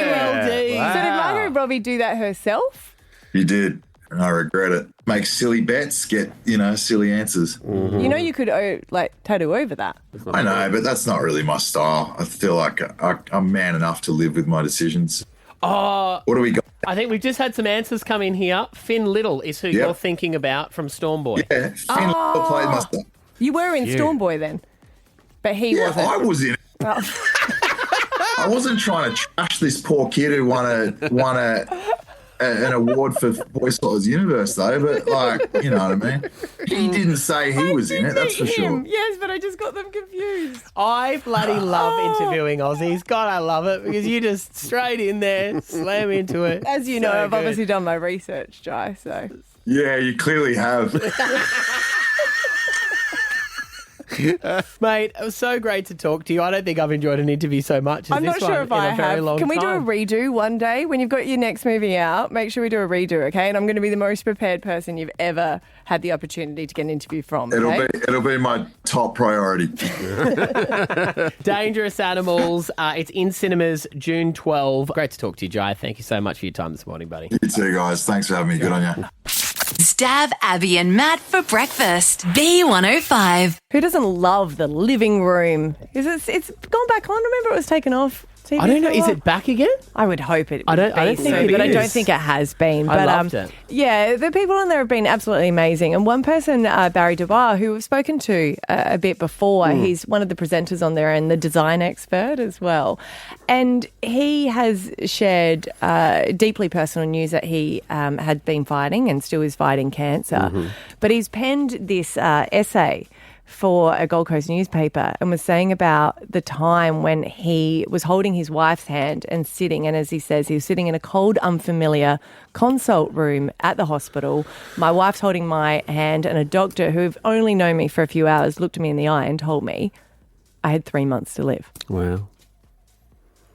[SPEAKER 3] Wow.
[SPEAKER 5] So did Margot Robbie do that herself?
[SPEAKER 11] You did, and I regret it. Make silly bets, get, silly answers.
[SPEAKER 5] Mm-hmm. You know you could, tattoo over that.
[SPEAKER 11] I know, but that's not really my style. I feel like I'm man enough to live with my decisions. What do we got?
[SPEAKER 3] I think we've just had some answers come in here. Finn Little is who you're thinking about from Stormboy.
[SPEAKER 11] Yeah, Finn Little played my stuff.
[SPEAKER 5] You were in Stormboy then, but he wasn't.
[SPEAKER 11] I was in it. I wasn't trying to trash this poor kid who won an award for Boy Swallows Universe, though. But you know what I mean. He didn't say he was in it. That's for sure.
[SPEAKER 5] Yes, but I just got them confused.
[SPEAKER 3] I bloody love interviewing Aussies. God, I love it because you just straight in there, slam into it.
[SPEAKER 5] As you know, I've obviously done my research, Jai. So
[SPEAKER 11] yeah, you clearly have.
[SPEAKER 3] Mate, it was so great to talk to you. I don't think I've enjoyed an interview so much as
[SPEAKER 5] I'm
[SPEAKER 3] this
[SPEAKER 5] not sure
[SPEAKER 3] one
[SPEAKER 5] if I
[SPEAKER 3] in a very
[SPEAKER 5] have.
[SPEAKER 3] long
[SPEAKER 5] Can we do a
[SPEAKER 3] time.
[SPEAKER 5] redo one day when you've got your next movie out? Make sure we do a redo, okay? And I'm going to be the most prepared person you've ever had the opportunity to get an interview from. Okay?
[SPEAKER 11] It'll be my top priority.
[SPEAKER 3] Dangerous Animals. It's in cinemas June 12. Great to talk to you, Jai. Thank you so much for your time this morning, buddy.
[SPEAKER 11] You too, guys. Thanks for having me. Good on you.
[SPEAKER 1] Stav, Abby, and Matt for breakfast. B105.
[SPEAKER 5] Who doesn't love the living room? It's gone back on. Remember, it was taken off TV.
[SPEAKER 3] I don't know.
[SPEAKER 5] for a
[SPEAKER 3] Is
[SPEAKER 5] while?
[SPEAKER 3] it back again?
[SPEAKER 5] I would hope it.
[SPEAKER 3] I don't
[SPEAKER 5] would be
[SPEAKER 3] think
[SPEAKER 5] soon,
[SPEAKER 3] it
[SPEAKER 5] but I
[SPEAKER 3] is.
[SPEAKER 5] don't think it has been.
[SPEAKER 3] I
[SPEAKER 5] But
[SPEAKER 3] loved it.
[SPEAKER 5] yeah, the people on there have been absolutely amazing. And one person, Barry Dubois, who we've spoken to a bit before, he's one of the presenters on there and the design expert as well. And he has shared deeply personal news that he had been fighting and still is fighting cancer. But he's penned this essay for a Gold Coast newspaper and was saying about the time when he was holding his wife's hand and sitting, and as he says, he was sitting in a cold, unfamiliar consult room at the hospital. My wife's holding my hand and a doctor who've only known me for a few hours looked at me in the eye and told me I had 3 months to live.
[SPEAKER 4] Wow.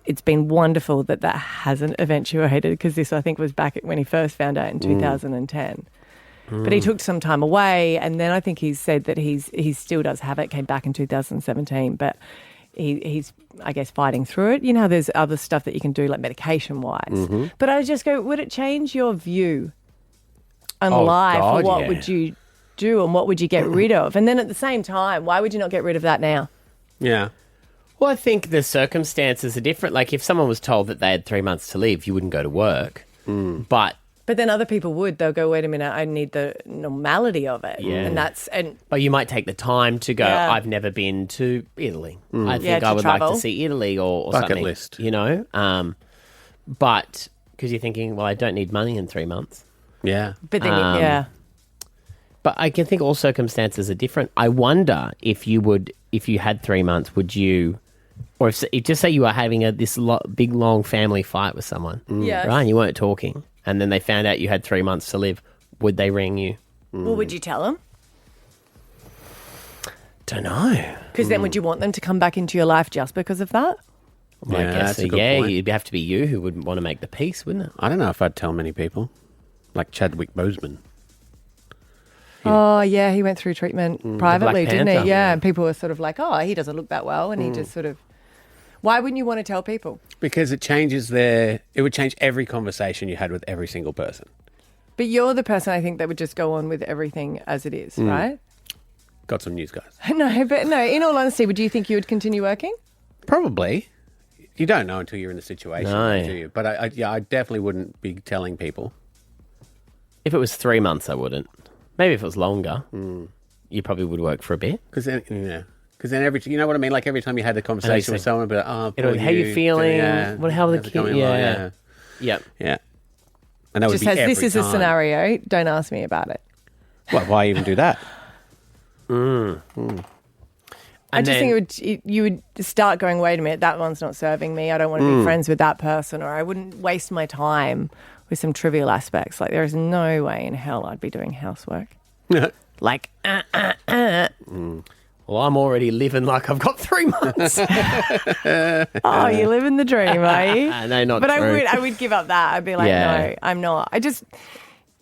[SPEAKER 5] It's been wonderful that hasn't eventuated, because this, I think, was back when he first found out in 2010. But he took some time away, and then I think he's said that he still does have it, came back in 2017, but he's, I guess, fighting through it. You know, there's other stuff that you can do, like medication-wise. But I just go, would it change your view on life?
[SPEAKER 4] God,
[SPEAKER 5] or what
[SPEAKER 4] yeah.
[SPEAKER 5] would you do, and what would you get rid of? And then at the same time, why would you not get rid of that now?
[SPEAKER 4] Yeah.
[SPEAKER 3] Well, I think the circumstances are different. Like, if someone was told that they had 3 months to live, you wouldn't go to work. But
[SPEAKER 5] then other people would. They'll go, wait a minute, I need the normality of it.
[SPEAKER 3] Yeah.
[SPEAKER 5] And
[SPEAKER 3] But you might take the time to go,
[SPEAKER 5] Yeah.
[SPEAKER 3] I've never been to Italy. I
[SPEAKER 5] Yeah,
[SPEAKER 3] think
[SPEAKER 5] to
[SPEAKER 3] I would like
[SPEAKER 5] travel.
[SPEAKER 3] to see Italy or
[SPEAKER 4] Bucket
[SPEAKER 3] something.
[SPEAKER 4] list.
[SPEAKER 3] You know? But because you're thinking, well, I don't need money in 3 months.
[SPEAKER 4] Yeah.
[SPEAKER 5] but then, yeah.
[SPEAKER 3] But I can think all circumstances are different. I wonder if you had 3 months, would you, or if just say you were having this big, long family fight with someone,
[SPEAKER 5] Yes.
[SPEAKER 3] right? And you weren't talking, and then they found out you had 3 months to live, would they ring you?
[SPEAKER 5] Well, would you tell them?
[SPEAKER 3] Don't know.
[SPEAKER 5] Because then would you want them to come back into your life just because of that?
[SPEAKER 3] I
[SPEAKER 4] Yeah,
[SPEAKER 3] guess
[SPEAKER 4] that's
[SPEAKER 3] so,
[SPEAKER 4] a good
[SPEAKER 3] yeah,
[SPEAKER 4] point.
[SPEAKER 3] it'd have to be you who would want to make the peace, wouldn't it?
[SPEAKER 4] I don't know if I'd tell many people. Like Chadwick Boseman.
[SPEAKER 5] Oh, yeah, he went through treatment privately,
[SPEAKER 3] Black
[SPEAKER 5] didn't he?
[SPEAKER 3] Panther.
[SPEAKER 5] Yeah, and people were sort of like, oh, he doesn't look that well, and he just sort of... Why wouldn't you want to tell people?
[SPEAKER 4] Because it would change every conversation you had with every single person.
[SPEAKER 5] But you're the person, I think, that would just go on with everything as it is, right?
[SPEAKER 4] Got some news, guys.
[SPEAKER 5] No, in all honesty, would you think you would continue working?
[SPEAKER 4] Probably. You don't know until you're in the situation,
[SPEAKER 3] No.
[SPEAKER 4] do you? But I definitely wouldn't be telling people.
[SPEAKER 3] If it was 3 months, I wouldn't. Maybe if it was longer, you probably would work for a bit.
[SPEAKER 4] Because then, you know what I mean? Like every time you had the conversation with someone, but
[SPEAKER 3] How you feeling? How the kid? Yeah. Yep.
[SPEAKER 4] Yeah. And that would
[SPEAKER 5] Just
[SPEAKER 4] be
[SPEAKER 5] has,
[SPEAKER 4] every
[SPEAKER 5] this is a
[SPEAKER 4] time.
[SPEAKER 5] scenario, don't ask me about it.
[SPEAKER 4] Why even do that?
[SPEAKER 5] I just think you would start going, wait a minute, that one's not serving me. I don't want to be friends with that person, or I wouldn't waste my time with some trivial aspects. Like, there is no way in hell I'd be doing housework. Like,
[SPEAKER 3] Well, I'm already living like I've got 3 months.
[SPEAKER 5] oh, you living the dream, are you?
[SPEAKER 3] No, not
[SPEAKER 5] But
[SPEAKER 3] true.
[SPEAKER 5] I would give up that. I'd be like,
[SPEAKER 3] Yeah.
[SPEAKER 5] no, I'm not. I just,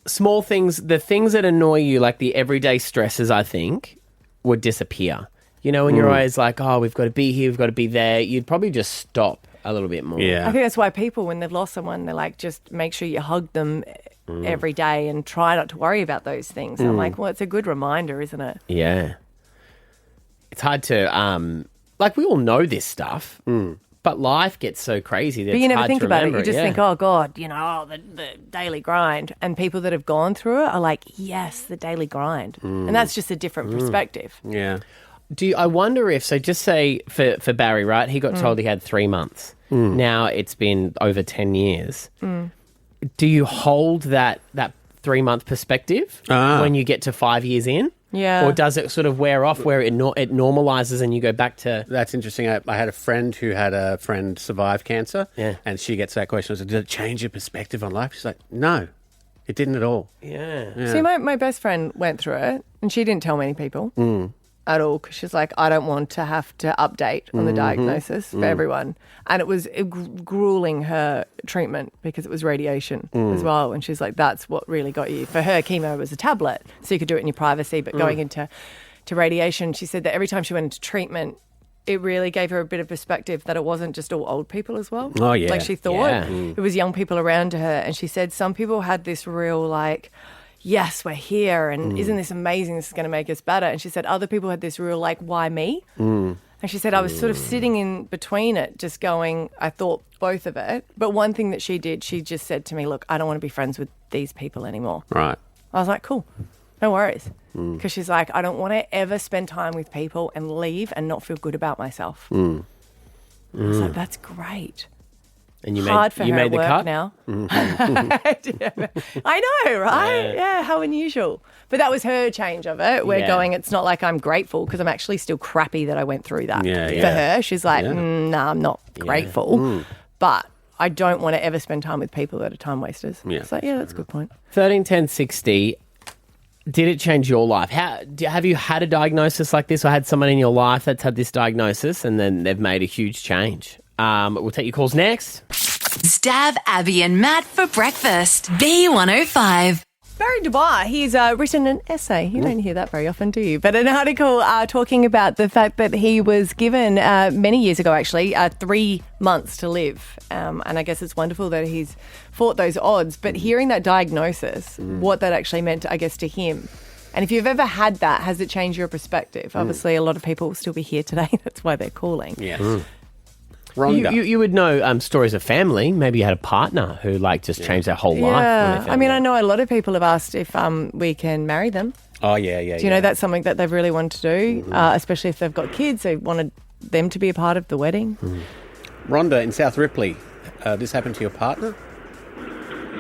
[SPEAKER 3] Small things, the things that annoy you, like the everyday stresses, I think, would disappear. You know, when you're always like, oh, we've got to be here, we've got to be there, you'd probably just stop a little bit more.
[SPEAKER 4] Yeah.
[SPEAKER 5] I think that's why people, when they've lost someone, they're like, just make sure you hug them every day and try not to worry about those things. And I'm like, well, it's a good reminder, isn't it?
[SPEAKER 3] Yeah. It's hard to, like, we all know this stuff, but life gets so crazy that
[SPEAKER 5] But you
[SPEAKER 3] it's
[SPEAKER 5] never
[SPEAKER 3] hard
[SPEAKER 5] think
[SPEAKER 3] to
[SPEAKER 5] about it.
[SPEAKER 3] remember
[SPEAKER 5] You just
[SPEAKER 3] yeah.
[SPEAKER 5] think, oh, God, the daily grind. And people that have gone through it are like, yes, the daily grind. And that's just a different perspective.
[SPEAKER 4] Yeah.
[SPEAKER 3] I wonder if, so just say for Barry, right, he got told he had 3 months. Now it's been over 10 years. Do you hold that 3 month perspective when you get to 5 years in?
[SPEAKER 5] Yeah.
[SPEAKER 3] Or does it sort of wear off where it normalizes and you go back to...
[SPEAKER 4] That's interesting. I had a friend who had a friend survive cancer.
[SPEAKER 3] Yeah.
[SPEAKER 4] And she gets that question. I said, did it change your perspective on life? She's like, no, it didn't at all.
[SPEAKER 3] Yeah.
[SPEAKER 5] See, my best friend went through it and she didn't tell many people. at all because she's like, I don't want to have to update on the diagnosis for everyone. And it was grueling her treatment because it was radiation as well. And she's like, that's what really got you. For her, chemo was a tablet, so you could do it in your privacy. But going into radiation, she said that every time she went into treatment, it really gave her a bit of perspective that it wasn't just all old people as well.
[SPEAKER 4] Oh, yeah.
[SPEAKER 5] Like she thought. It was young people around her. And she said some people had this real like, yes, we're here, and isn't this amazing? This is going to make us better. And she said other people had this real, like, why me? And she said I was sort of sitting in between it, just going, I thought both of it. But one thing that she did, she just said to me, look, I don't want to be friends with these people anymore.
[SPEAKER 4] Right.
[SPEAKER 5] I was like, cool, no worries. Because she's like, I don't want to ever spend time with people and leave and not feel good about myself. I was like, that's great.
[SPEAKER 3] And you
[SPEAKER 5] Hard for
[SPEAKER 3] you
[SPEAKER 5] her
[SPEAKER 3] made the
[SPEAKER 5] work
[SPEAKER 3] cut
[SPEAKER 5] now. I know, right? Yeah, how unusual. But that was her change of it. We're going, it's not like I'm grateful because I'm actually still crappy that I went through that. For her, she's like, nah, I'm not grateful. But I don't want to ever spend time with people that are time wasters. So, yeah, that's a good point.
[SPEAKER 3] 13, 10, 60. Did it change your life? Have you had a diagnosis like this or had someone in your life that's had this diagnosis and then they've made a huge change? We'll take your calls next.
[SPEAKER 1] Stav, Abby and Matt for breakfast. B105.
[SPEAKER 5] Barry Dubois, he's written an essay. You don't hear that very often, do you? But an article talking about the fact that he was given many years ago, actually, 3 months to live. And I guess it's wonderful that he's fought those odds. But hearing that diagnosis, what that actually meant, I guess, to him. And if you've ever had that, has it changed your perspective? Obviously, a lot of people will still be here today. That's why they're calling.
[SPEAKER 4] Yes. Rhonda.
[SPEAKER 3] You would know stories of family. Maybe you had a partner who just changed their whole life.
[SPEAKER 5] Yeah, I mean, I know a lot of people have asked if we can marry them.
[SPEAKER 4] Oh, yeah.
[SPEAKER 5] Do you know that's something that they've really wanted to do, especially if they've got kids? They wanted them to be a part of the wedding.
[SPEAKER 4] Rhonda in South Ripley, this happened to your partner?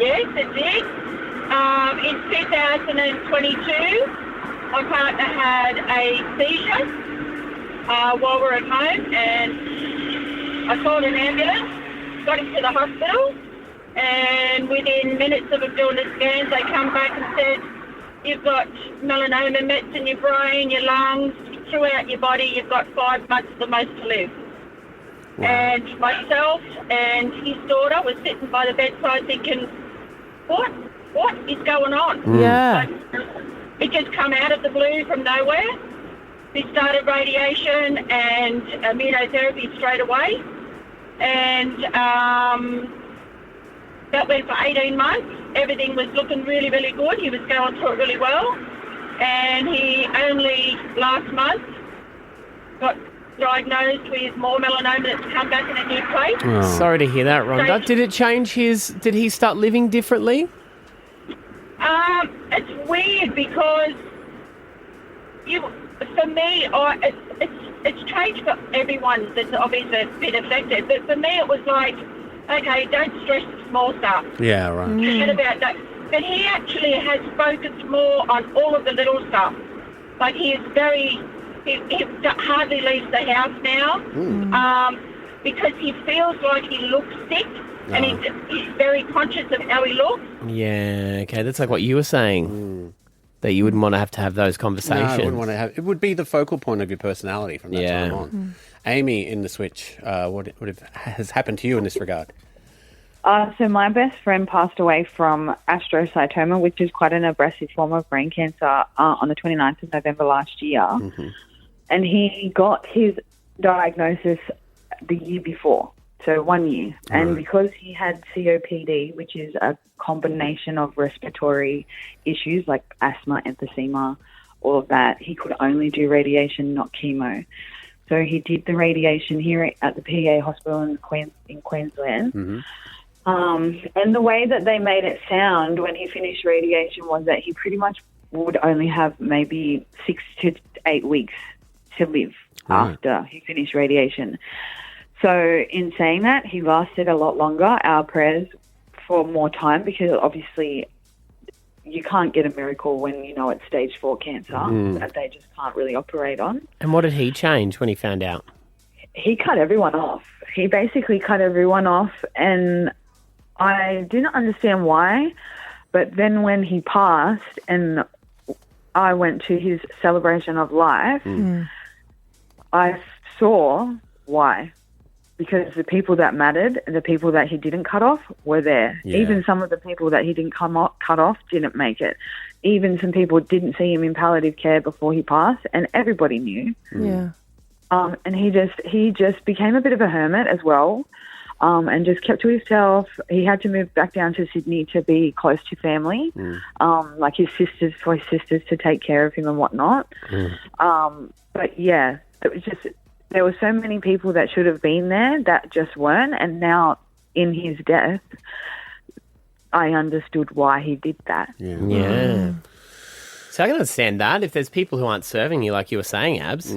[SPEAKER 12] Yes, it did. In 2022, my partner had a seizure while we were at home, and I called an ambulance, got him to the hospital, and within minutes of him doing the scans, they come back and said, you've got melanoma mets in your brain, your lungs, throughout your body, you've got 5 months at the most to live. Wow. And myself and his daughter were sitting by the bedside thinking, what is going on?
[SPEAKER 5] Yeah.
[SPEAKER 12] It just come out of the blue from nowhere. We started radiation and immunotherapy straight away. And that went for 18 months. Everything was looking really, really good. He was going through it really well. And he only last month got diagnosed with more melanoma that's come back in a new place.
[SPEAKER 3] Oh. Sorry to hear that, Rhonda. Did it change did he start living differently?
[SPEAKER 12] It's weird because for me, it's changed for everyone that's obviously been affected. But for me, it was like, okay, don't stress the small stuff.
[SPEAKER 4] Yeah, right.
[SPEAKER 12] Forget about that. But he actually has focused more on all of the little stuff. Like he hardly leaves the house now because he feels like he looks sick. And he's very conscious of how he looks.
[SPEAKER 3] Yeah, okay. That's like what you were saying, that you wouldn't want to have those conversations.
[SPEAKER 4] No, I wouldn't want to have. It would be the focal point of your personality from that time on. Amy in the Switch, what has happened to you in this regard?
[SPEAKER 13] So my best friend passed away from astrocytoma, which is quite an aggressive form of brain cancer, on the 29th of November last year. Mm-hmm. And he got his diagnosis the year before. So 1 year. And because he had COPD, which is a combination of respiratory issues like asthma, emphysema, all of that, he could only do radiation, not chemo. So he did the radiation here at the PA hospital in Queensland. Mm-hmm. And the way that they made it sound when he finished radiation was that he pretty much would only have maybe 6 to 8 weeks to live after he finished radiation. So in saying that, he lasted a lot longer, our prayers, for more time, because obviously you can't get a miracle when you know it's stage 4 cancer that they just can't really operate on.
[SPEAKER 3] And what did he change when he found out?
[SPEAKER 13] He cut everyone off. He basically cut everyone off, and I didn't understand why, but then when he passed and I went to his celebration of life, I saw why. Because the people that mattered, the people that he didn't cut off, were there.
[SPEAKER 4] Yeah.
[SPEAKER 13] Even some of the people that he didn't cut off didn't make it. Even some people didn't see him in palliative care before he passed, and everybody knew.
[SPEAKER 5] Yeah.
[SPEAKER 13] And he just became a bit of a hermit as well, and just kept to himself. He had to move back down to Sydney to be close to family, like his sisters, for his sisters to take care of him and whatnot. But yeah, it was just, there were so many people that should have been there that just weren't, and now in his death, I understood why he did that.
[SPEAKER 3] Yeah. So I can understand that if there's people who aren't serving you, like you were saying, Abs.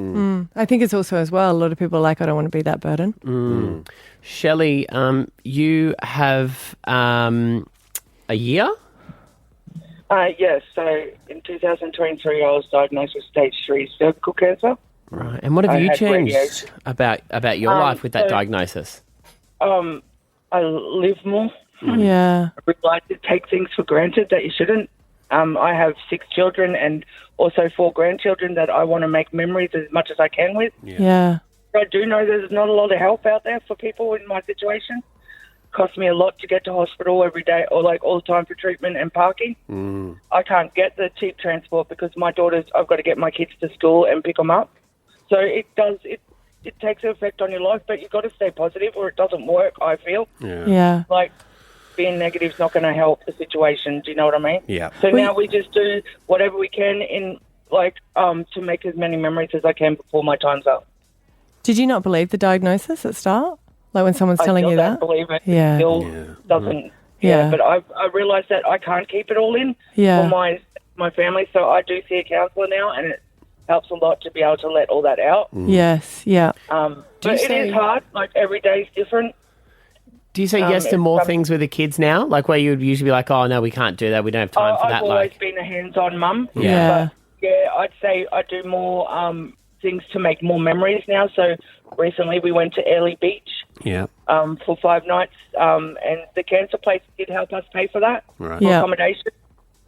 [SPEAKER 5] I think it's also as well, a lot of people are like, I don't want to be that burden.
[SPEAKER 3] Shelley, you have a year?
[SPEAKER 14] Yes. So in 2023, I was diagnosed with stage 3 cervical cancer.
[SPEAKER 3] Right. And what have you
[SPEAKER 14] had
[SPEAKER 3] changed
[SPEAKER 14] radiation.
[SPEAKER 3] about your life with that diagnosis?
[SPEAKER 14] I live more.
[SPEAKER 5] Yeah.
[SPEAKER 14] I realize to take things for granted that you shouldn't. I have 6 children and also 4 grandchildren that I want to make memories as much as I can with.
[SPEAKER 5] Yeah.
[SPEAKER 14] I do know there's not a lot of help out there for people in my situation. It costs me a lot to get to hospital every day, or like all the time for treatment and parking. I can't get the cheap transport because my daughters, I've got to get my kids to school and pick them up. So it takes an effect on your life, but you've got to stay positive or it doesn't work, I feel.
[SPEAKER 5] Yeah.
[SPEAKER 14] Like, being negative is not going to help the situation. Do you know what I mean?
[SPEAKER 4] Yeah.
[SPEAKER 14] So now we just do whatever we can in to make as many memories as I can before my time's up.
[SPEAKER 5] Did you not believe the diagnosis at start? Like when someone's telling
[SPEAKER 14] I
[SPEAKER 5] you
[SPEAKER 14] still
[SPEAKER 5] that?
[SPEAKER 14] don't believe it.
[SPEAKER 5] Yeah.
[SPEAKER 14] It still doesn't.
[SPEAKER 5] Yeah.
[SPEAKER 14] But I realised that I can't keep it all in for my family, so I do see a counsellor now, and it helps a lot to be able to let all that out.
[SPEAKER 5] Yes. Yeah.
[SPEAKER 14] But it is hard. Like every day is different.
[SPEAKER 3] Do you say yes to more things with the kids now? Like where you would usually be like, oh, no, we can't do that. We don't have time for that.
[SPEAKER 14] I've always been a hands-on mum.
[SPEAKER 5] Yeah.
[SPEAKER 14] But, I'd say I do more things to make more memories now. So recently we went to Early Beach for 5 nights, and the cancer place did help us pay for that, for accommodation.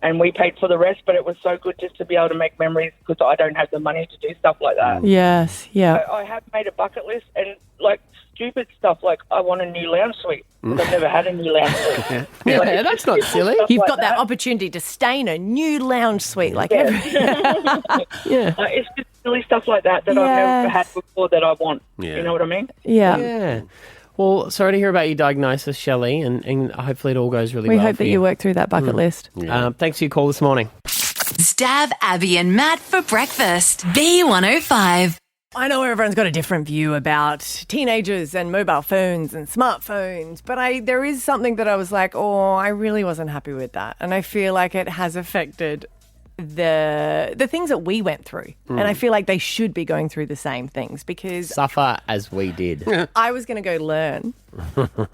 [SPEAKER 14] And we paid for the rest, but it was so good just to be able to make memories because I don't have the money to do stuff like that.
[SPEAKER 5] Yes. Yeah.
[SPEAKER 14] I have made a bucket list and like stupid stuff like I want a new lounge suite. I've never had a new lounge suite.
[SPEAKER 3] Yeah, that's not silly.
[SPEAKER 5] You've got that opportunity to stay in a new lounge suite. Like
[SPEAKER 14] it's just silly stuff like that I've never had before that I want. You know what I mean?
[SPEAKER 5] Yeah.
[SPEAKER 3] Well, sorry to hear about your diagnosis, Shelley, and hopefully it all goes really well.
[SPEAKER 5] We hope
[SPEAKER 3] for
[SPEAKER 5] that you work through that bucket list.
[SPEAKER 3] Thanks for your call this morning.
[SPEAKER 1] Stav, Abby and Matt for breakfast. B105.
[SPEAKER 5] I know everyone's got a different view about teenagers and mobile phones and smartphones, but there is something that I was like, oh, I really wasn't happy with that. And I feel like it has affected the things that we went through. And I feel like they should be going through the same things because...
[SPEAKER 3] Suffer as we did.
[SPEAKER 5] I was going to go learn.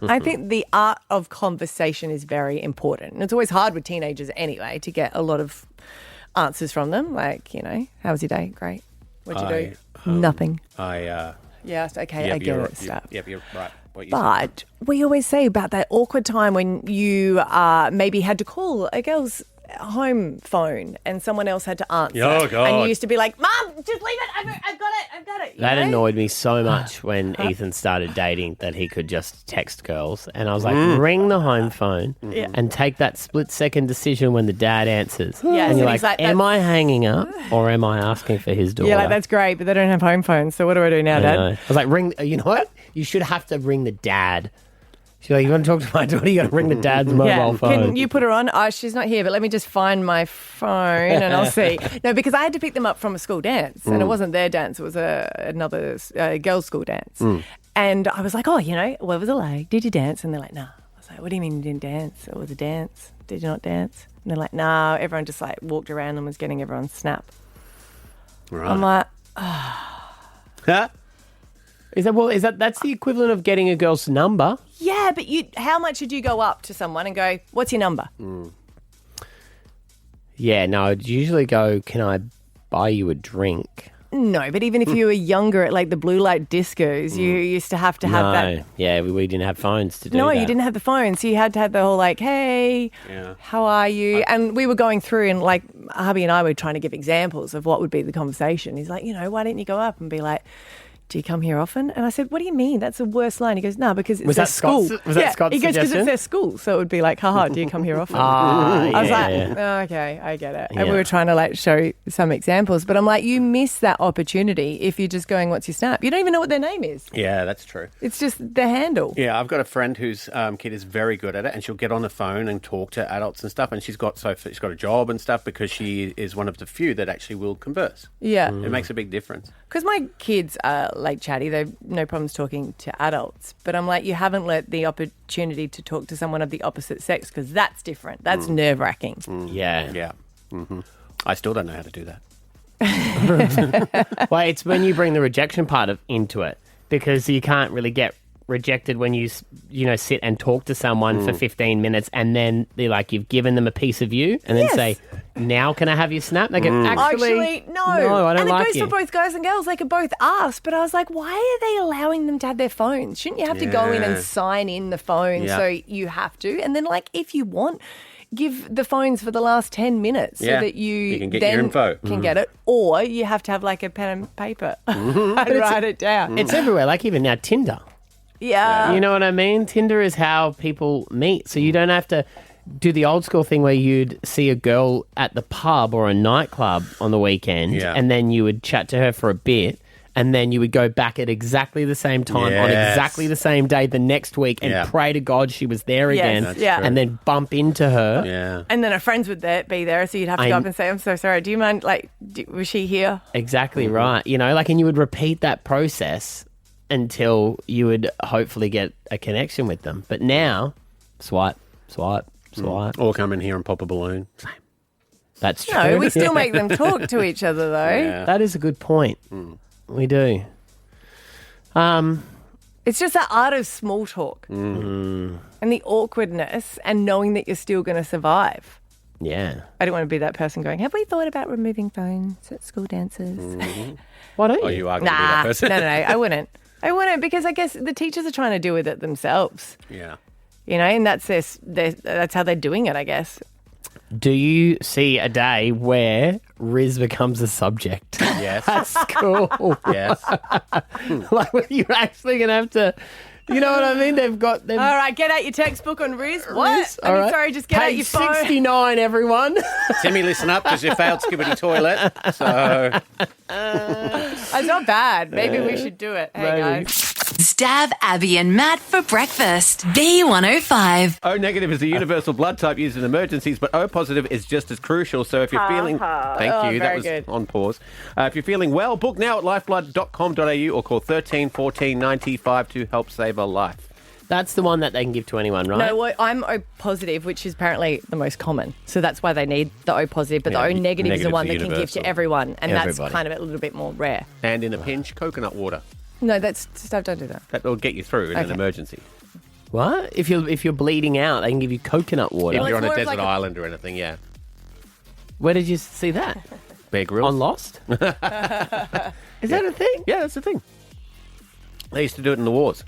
[SPEAKER 5] I think the art of conversation is very important. And it's always hard with teenagers anyway to get a lot of answers from them. Like, how was your day? Great. What'd you do? Nothing. Yes, okay, I get it. Stuff.
[SPEAKER 4] Yep, you're right.
[SPEAKER 5] But we always say about that awkward time when you maybe had to call a girl's home phone and someone else had to answer.
[SPEAKER 4] Oh, God.
[SPEAKER 5] And you used to be like, Mum, just leave it. I've got it.
[SPEAKER 3] That annoyed me so much when Ethan started dating that he could just text girls. And I was like, ring the home phone and take that split-second decision when the dad answers.
[SPEAKER 5] Yeah,
[SPEAKER 3] and you're like, am I hanging up or am I asking for his daughter?
[SPEAKER 5] Yeah, like, that's great, but they don't have home phones, so what do I do now, Dad?
[SPEAKER 3] I was like, you know what? You should have to ring the dad. She's like, you want to talk to my daughter? You got to ring the dad's mobile phone.
[SPEAKER 5] Can you put her on? Oh, she's not here, but let me just find my phone and I'll see. No, because I had to pick them up from a school dance, and it wasn't their dance; it was another girls' school dance. And I was like, oh, what was it like? Did you dance? And they're like, no. I was like, what do you mean you didn't dance? It was a dance. Did you not dance? And they're like, no. Everyone just like walked around and was getting everyone's snap.
[SPEAKER 4] Right.
[SPEAKER 5] I'm like,
[SPEAKER 3] That's the equivalent of getting a girl's number?
[SPEAKER 5] yeah, but how much did you go up to someone and go, what's your number?
[SPEAKER 3] Yeah, no, I'd usually go, can I buy you a drink?
[SPEAKER 5] No, but even if you were younger at like the blue light discos, you used to have that.
[SPEAKER 3] Yeah, we didn't have phones to do
[SPEAKER 5] No,
[SPEAKER 3] that.
[SPEAKER 5] you didn't have the phone. So you had to have the whole like, hey, how are you? And we were going through and like hubby and I were trying to give examples of what would be the conversation. He's like, why didn't you go up and be like, do you come here often? And I said, what do you mean? That's the worst line. He goes, no, because it's their school.
[SPEAKER 3] Was that Scott's
[SPEAKER 5] He goes, because
[SPEAKER 3] suggestion?
[SPEAKER 5] it's their school. So it would be like, haha, do you come here often? I was like, oh, okay, I get it. And we were trying to like show some examples. But I'm like, you miss that opportunity if you're just going, what's your snap? You don't even know what their name is.
[SPEAKER 4] Yeah, that's true.
[SPEAKER 5] It's just the handle.
[SPEAKER 4] Yeah, I've got a friend whose kid is very good at it, and she'll get on the phone and talk to adults and stuff. And she's got a job and stuff because she is one of the few that actually will converse.
[SPEAKER 5] Yeah.
[SPEAKER 4] It makes a big difference.
[SPEAKER 5] Because my kids are like chatty. They've no problems talking to adults. But I'm like, you haven't let the opportunity to talk to someone of the opposite sex because that's different. That's nerve-wracking.
[SPEAKER 3] Yeah.
[SPEAKER 4] Yeah. Mm-hmm. I still don't know how to do that.
[SPEAKER 3] Well, it's when you bring the rejection part into it because you can't really get rejected when you sit and talk to someone for 15 minutes and then they're like, you've given them a piece of you and then say, now can I have your snap? And they go, actually,
[SPEAKER 5] no,
[SPEAKER 3] I don't like
[SPEAKER 5] and it goes for both guys and girls. They could both ask, but I was like, why are they allowing them to have their phones? Shouldn't you have to go in and sign in the phone so you have to? And then like, if you want, give the phones for the last 10 minutes so that you
[SPEAKER 4] can get
[SPEAKER 5] then
[SPEAKER 4] your info.
[SPEAKER 5] can get it, or you have to have like a pen and paper and write it down.
[SPEAKER 3] It's everywhere, like even now Tinder.
[SPEAKER 5] Yeah.
[SPEAKER 3] You know what I mean? Tinder is how people meet. So you don't have to do the old school thing where you'd see a girl at the pub or a nightclub on the weekend and then you would chat to her for a bit and then you would go back at exactly the same time on exactly the same day the next week and pray to God she was there again and then bump into her.
[SPEAKER 4] Yeah.
[SPEAKER 5] And then her friends would be there, so you'd have to go up and say, I'm so sorry, do you mind, like, was she here?
[SPEAKER 3] Exactly right. You know, like, and you would repeat that process until you would hopefully get a connection with them. But now, swipe.
[SPEAKER 4] Or come in here and pop a balloon. Same.
[SPEAKER 3] That's true.
[SPEAKER 5] No, we still make them talk to each other, though.
[SPEAKER 4] Yeah.
[SPEAKER 3] That is a good point. We do.
[SPEAKER 5] It's just that art of small talk and the awkwardness and knowing that you're still going to survive.
[SPEAKER 3] Yeah.
[SPEAKER 5] I don't want to be that person going, have we thought about removing phones at school dances?
[SPEAKER 3] Why don't you?
[SPEAKER 4] Oh, you are going to be that person.
[SPEAKER 5] No, I wouldn't. I wouldn't, because I guess the teachers are trying to deal with it themselves.
[SPEAKER 4] Yeah.
[SPEAKER 5] You know, and that's that's how they're doing it, I guess.
[SPEAKER 3] Do you see a day where Rizz becomes a subject?
[SPEAKER 4] Yes.
[SPEAKER 3] At school.
[SPEAKER 4] Yes.
[SPEAKER 3] Like, you're actually going to have to, you know what I mean? They've got...
[SPEAKER 5] All right, get out your textbook on Rizz. What?
[SPEAKER 3] Rizz, all right.
[SPEAKER 5] Sorry, just get out your phone.
[SPEAKER 3] Page 69, everyone.
[SPEAKER 4] Timmy, listen up, because you failed Skibbity Toilet. So...
[SPEAKER 5] It's not bad. Maybe we should do it. Hey, guys.
[SPEAKER 1] Stav, Abby and Matt for breakfast. B105.
[SPEAKER 4] O negative is a universal blood type used in emergencies, but O positive is just as crucial. So if you're feeling... Thank you. That was
[SPEAKER 5] good.
[SPEAKER 4] on pause. If you're feeling well, book now at lifeblood.com.au or call 13 14 95 to help save a life.
[SPEAKER 3] That's the one that they can give to anyone, right?
[SPEAKER 5] No, well, I'm O positive, which is apparently the most common. So that's why they need the O positive. But the O negative is the one that can give to everyone. And that's kind of a little bit more rare.
[SPEAKER 4] And in a pinch, coconut water.
[SPEAKER 5] No, that's stuff. Don't do that.
[SPEAKER 4] That will get you through in an emergency.
[SPEAKER 3] What? If you're bleeding out, they can give you coconut water.
[SPEAKER 4] If you're on a desert island or anything, yeah.
[SPEAKER 3] Where did you see that?
[SPEAKER 4] Bear Grylls.
[SPEAKER 3] On Lost? Is that a thing?
[SPEAKER 4] Yeah, that's the thing. They used to do it in the wars.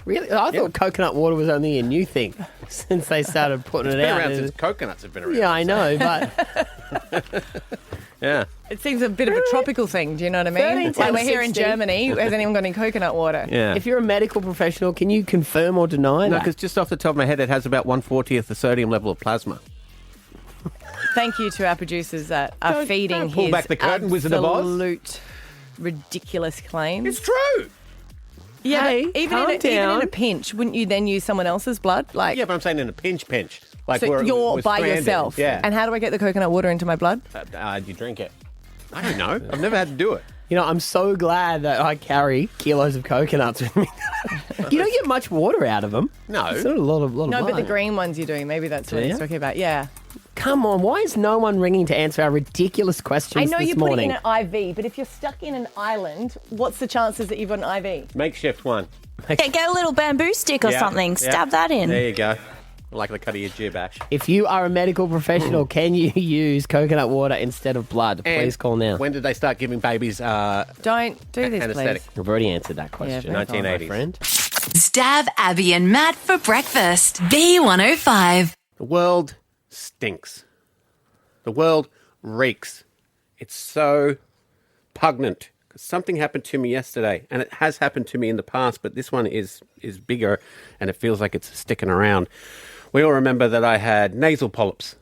[SPEAKER 3] Really? I thought coconut water was only a new thing since they started putting it out.
[SPEAKER 4] It's been around since coconuts have been around.
[SPEAKER 3] Yeah, I know, but...
[SPEAKER 4] Yeah.
[SPEAKER 5] It seems a bit of a tropical thing, do you know what I mean? Like we're here in Germany, has anyone got any coconut water?
[SPEAKER 4] Yeah.
[SPEAKER 3] If you're a medical professional, can you confirm or deny
[SPEAKER 4] No,
[SPEAKER 3] that?
[SPEAKER 4] because just off the top of my head, it has about 1/40th the sodium level of plasma.
[SPEAKER 5] Thank you to our producers that are feeding
[SPEAKER 4] don't pull
[SPEAKER 5] his
[SPEAKER 4] back the curtain, Wizard of Oz.
[SPEAKER 5] absolute ridiculous claims.
[SPEAKER 4] It's true.
[SPEAKER 5] Yeah,
[SPEAKER 3] Hey,
[SPEAKER 5] but even
[SPEAKER 3] calm
[SPEAKER 5] in
[SPEAKER 3] down.
[SPEAKER 5] a pinch, wouldn't you then use someone else's blood? Like,
[SPEAKER 4] Yeah, but I'm saying in a pinch. Like
[SPEAKER 5] so
[SPEAKER 4] we're
[SPEAKER 5] by
[SPEAKER 4] stranded.
[SPEAKER 5] yourself.
[SPEAKER 4] Yeah.
[SPEAKER 5] And how do I get the coconut water into my blood?
[SPEAKER 4] You drink it. I don't know. I've never had to do it.
[SPEAKER 3] You know, I'm so glad that I carry kilos of coconuts with me. You don't get much water out of them.
[SPEAKER 4] No.
[SPEAKER 3] It's not a lot of
[SPEAKER 5] No, but the
[SPEAKER 3] blood.
[SPEAKER 5] green ones you're doing. Maybe that's what
[SPEAKER 3] Yeah.
[SPEAKER 5] he's talking about. Yeah.
[SPEAKER 3] Come on, why is no one ringing to answer our ridiculous questions
[SPEAKER 5] I know
[SPEAKER 3] this
[SPEAKER 5] you put it
[SPEAKER 3] morning?
[SPEAKER 5] in an IV, but if you're stuck in an island, what's the chances that you've got an IV?
[SPEAKER 4] Makeshift one.
[SPEAKER 8] Get a little bamboo stick or
[SPEAKER 4] Yeah,
[SPEAKER 8] something.
[SPEAKER 4] yeah.
[SPEAKER 8] Stab that in.
[SPEAKER 4] There you go. like the cut of your jib, Ash.
[SPEAKER 3] If you are a medical professional, can you use coconut water instead of blood?
[SPEAKER 4] And
[SPEAKER 3] Please call now.
[SPEAKER 4] When did they start giving babies
[SPEAKER 5] Don't do this,
[SPEAKER 4] anesthetic?
[SPEAKER 5] please.
[SPEAKER 3] We've already answered that question.
[SPEAKER 5] Yeah,
[SPEAKER 4] 1980s.
[SPEAKER 3] My friend.
[SPEAKER 1] Stav, Abby, and Matt for breakfast. B105.
[SPEAKER 4] The world stinks. The world reeks. It's so pungent. Something happened to me yesterday, and it has happened to me in the past, but this one is bigger, and it feels like it's sticking around. We all remember that I had nasal polyps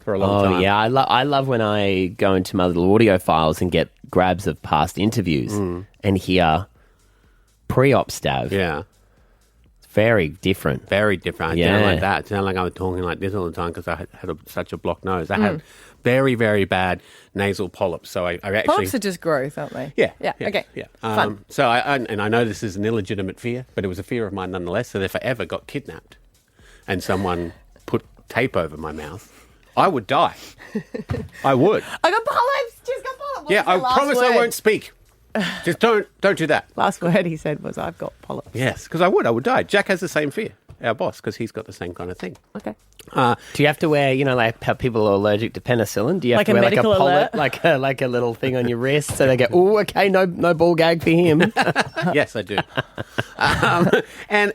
[SPEAKER 4] for a long time.
[SPEAKER 3] Oh, yeah. I love when I go into my little audio files and get grabs of past interviews and hear pre-op Stav.
[SPEAKER 4] Yeah.
[SPEAKER 3] It's very different.
[SPEAKER 4] Very different. I
[SPEAKER 3] Yeah.
[SPEAKER 4] sound like that. I sound like I was talking like this all the time because I had such a blocked nose. I had very, very bad nasal polyps. So I actually...
[SPEAKER 5] Polyps are just growth, aren't they?
[SPEAKER 4] Yeah.
[SPEAKER 5] Okay.
[SPEAKER 4] Yeah.
[SPEAKER 5] Fun.
[SPEAKER 4] So I know this is an illegitimate fear, but it was a fear of mine nonetheless. So if I ever got kidnapped and someone put tape over my mouth, I would die. I would.
[SPEAKER 5] I got polyps. Just got polyps.
[SPEAKER 4] Yeah, I promise I won't speak. Just don't do that.
[SPEAKER 5] Last word he said was, "I've got polyps."
[SPEAKER 4] Yes, because I would die. Jack has the same fear, our boss, because he's got the same kind of thing.
[SPEAKER 5] Okay.
[SPEAKER 3] Do you have to wear, like how people are allergic to penicillin? Do you have
[SPEAKER 5] Like
[SPEAKER 3] to
[SPEAKER 5] a
[SPEAKER 3] wear
[SPEAKER 5] medical
[SPEAKER 3] polyp,
[SPEAKER 5] alert?
[SPEAKER 3] like a little thing on your wrist so they go, oh, okay, no ball gag for him?
[SPEAKER 4] Yes, I do. And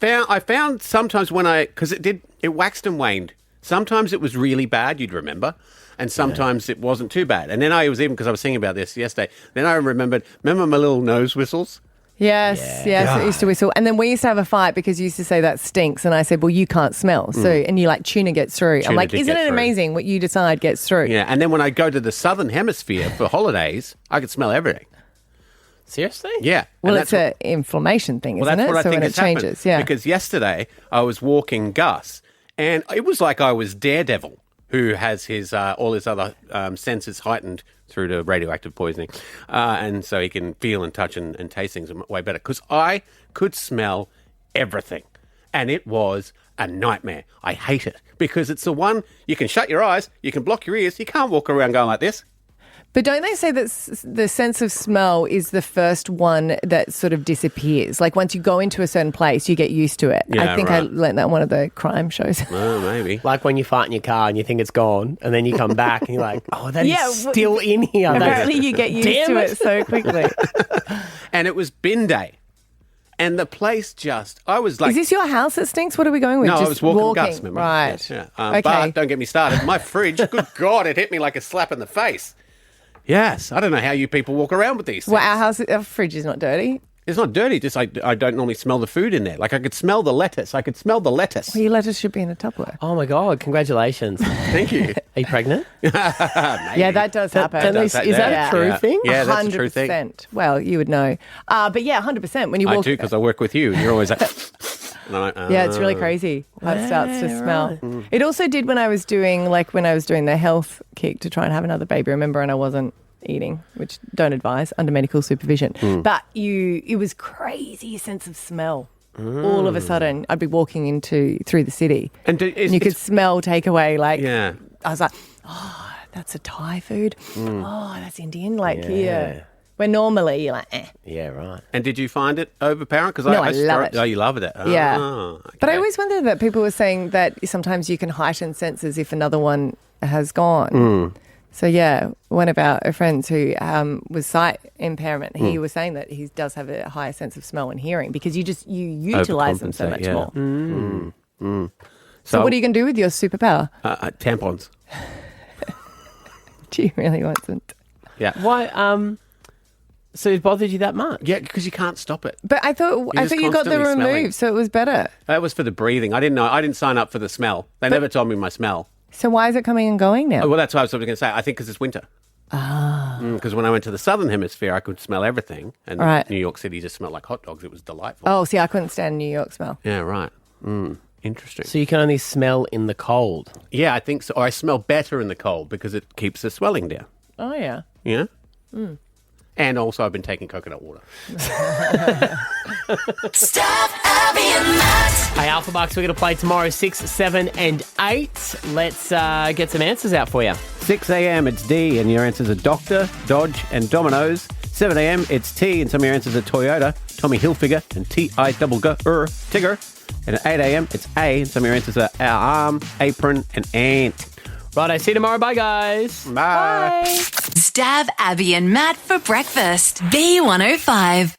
[SPEAKER 4] I found sometimes because it waxed and waned. Sometimes it was really bad, you'd remember, and sometimes it wasn't too bad. And then because I was thinking about this yesterday, then I remember my little nose whistles?
[SPEAKER 5] Yes, I used to whistle. And then we used to have a fight because you used to say that stinks. And I said, well, you can't smell. So, and you're like, tuna gets through. I'm like, isn't it amazing what you decide gets through?
[SPEAKER 4] Yeah, and then when I go to the southern hemisphere for holidays, I could smell everything.
[SPEAKER 3] Seriously?
[SPEAKER 4] Yeah.
[SPEAKER 5] Well, it's an inflammation thing, isn't it?
[SPEAKER 4] That's what I
[SPEAKER 5] so
[SPEAKER 4] think
[SPEAKER 5] when
[SPEAKER 4] has
[SPEAKER 5] it changes,
[SPEAKER 4] happened. Because yesterday I was walking Gus, and it was like I was Daredevil, who has his all his other senses heightened through the radioactive poisoning. And so he can feel and touch and taste things way better. Because I could smell everything. And it was a nightmare. I hate it. Because it's the one, you can shut your eyes, you can block your ears, you can't walk around going like this.
[SPEAKER 5] But don't they say that the sense of smell is the first one that sort of disappears? Like once you go into a certain place, you get used to it.
[SPEAKER 4] Yeah,
[SPEAKER 5] I think
[SPEAKER 4] right.
[SPEAKER 5] I learned that in one of the crime shows.
[SPEAKER 4] Oh, maybe.
[SPEAKER 3] Like when you fart in your car and you think it's gone, and then you come back and you're like, oh, that is still in here.
[SPEAKER 5] Apparently you get used to it so quickly.
[SPEAKER 4] And it was bin day. And the place I was like...
[SPEAKER 5] Is this your house that stinks? What are we going with?
[SPEAKER 4] No,
[SPEAKER 5] Just
[SPEAKER 4] I was walking Gus, remember?
[SPEAKER 5] Right.
[SPEAKER 4] Yes, yeah.
[SPEAKER 5] Okay.
[SPEAKER 4] But don't get me started. My fridge, good God, it hit me like a slap in the face. Yes, I don't know how you people walk around with these things.
[SPEAKER 5] Well, our fridge is not dirty.
[SPEAKER 4] It's not dirty, just I don't normally smell the food in there. Like I could smell the lettuce.
[SPEAKER 5] Well, your lettuce should be in a Tupperware.
[SPEAKER 3] Oh, my God. Congratulations.
[SPEAKER 4] Thank you.
[SPEAKER 3] Are you pregnant?
[SPEAKER 5] Yeah, that does happen.
[SPEAKER 3] Is that a true thing?
[SPEAKER 4] Yeah, that's a true thing.
[SPEAKER 5] 100%. Well, you would know. But yeah, 100%. When you walk...
[SPEAKER 4] I do, because I work with you. You're always like... And I'm like,
[SPEAKER 5] Yeah, it's really crazy how it starts to smell. Right. It also did when I was doing the health kick to try and have another baby, remember, and I wasn't eating, which don't advise, under medical supervision. But it was crazy sense of smell. All of a sudden, I'd be walking through the city and you could smell takeaway. I was like, oh, that's a Thai food. Oh, that's Indian. Where normally you're like, eh.
[SPEAKER 3] Yeah, right.
[SPEAKER 4] And did you find it overpowering? Because
[SPEAKER 5] I love it.
[SPEAKER 4] Oh, you loved it.
[SPEAKER 5] Yeah.
[SPEAKER 4] Oh, okay.
[SPEAKER 5] But I always wondered that people were saying that sometimes you can heighten senses if another one has gone. So, yeah, one of our friends who was sight impairment, he was saying that he does have a higher sense of smell and hearing because you utilise them so much more. So what are you going to do with your superpower?
[SPEAKER 4] Tampons.
[SPEAKER 5] Do you really want some?
[SPEAKER 4] Yeah.
[SPEAKER 3] Why? So it bothered you that much?
[SPEAKER 4] Yeah, because you can't stop it.
[SPEAKER 5] But I thought you got the remove, so it was better.
[SPEAKER 4] That was for the breathing. I didn't know. I didn't sign up for the smell. They never told me my smell.
[SPEAKER 5] So why is it coming and going now?
[SPEAKER 4] Oh, well, that's what I was going to say. I think because it's winter. Because when I went to the southern hemisphere, I could smell everything. And New York City just smelled like hot dogs. It was delightful.
[SPEAKER 5] Oh, see, I couldn't stand New York smell.
[SPEAKER 4] Yeah, right. Interesting.
[SPEAKER 3] So you can only smell in the cold?
[SPEAKER 4] Yeah, I think so. Or I smell better in the cold because it keeps the swelling down.
[SPEAKER 5] Oh, yeah.
[SPEAKER 4] Yeah? And also I've been taking coconut water.
[SPEAKER 1] Stav, Abby, and Matt.
[SPEAKER 3] Hey, Alpha Bucks, we're going to play tomorrow, 6, 7, and 8. Let's get some answers out for you.
[SPEAKER 4] 6 a.m. it's D, and your answers are Doctor, Dodge, and Dominoes. 7 a.m. it's T, and some of your answers are Toyota, Tommy Hilfiger, and T-I-double-G-R, Tigger. And at 8 a.m. it's A, and some of your answers are arm, apron, and ant.
[SPEAKER 3] Right, I see you tomorrow. Bye, guys.
[SPEAKER 4] Bye.
[SPEAKER 1] Stav, Abby and Matt for breakfast. B105.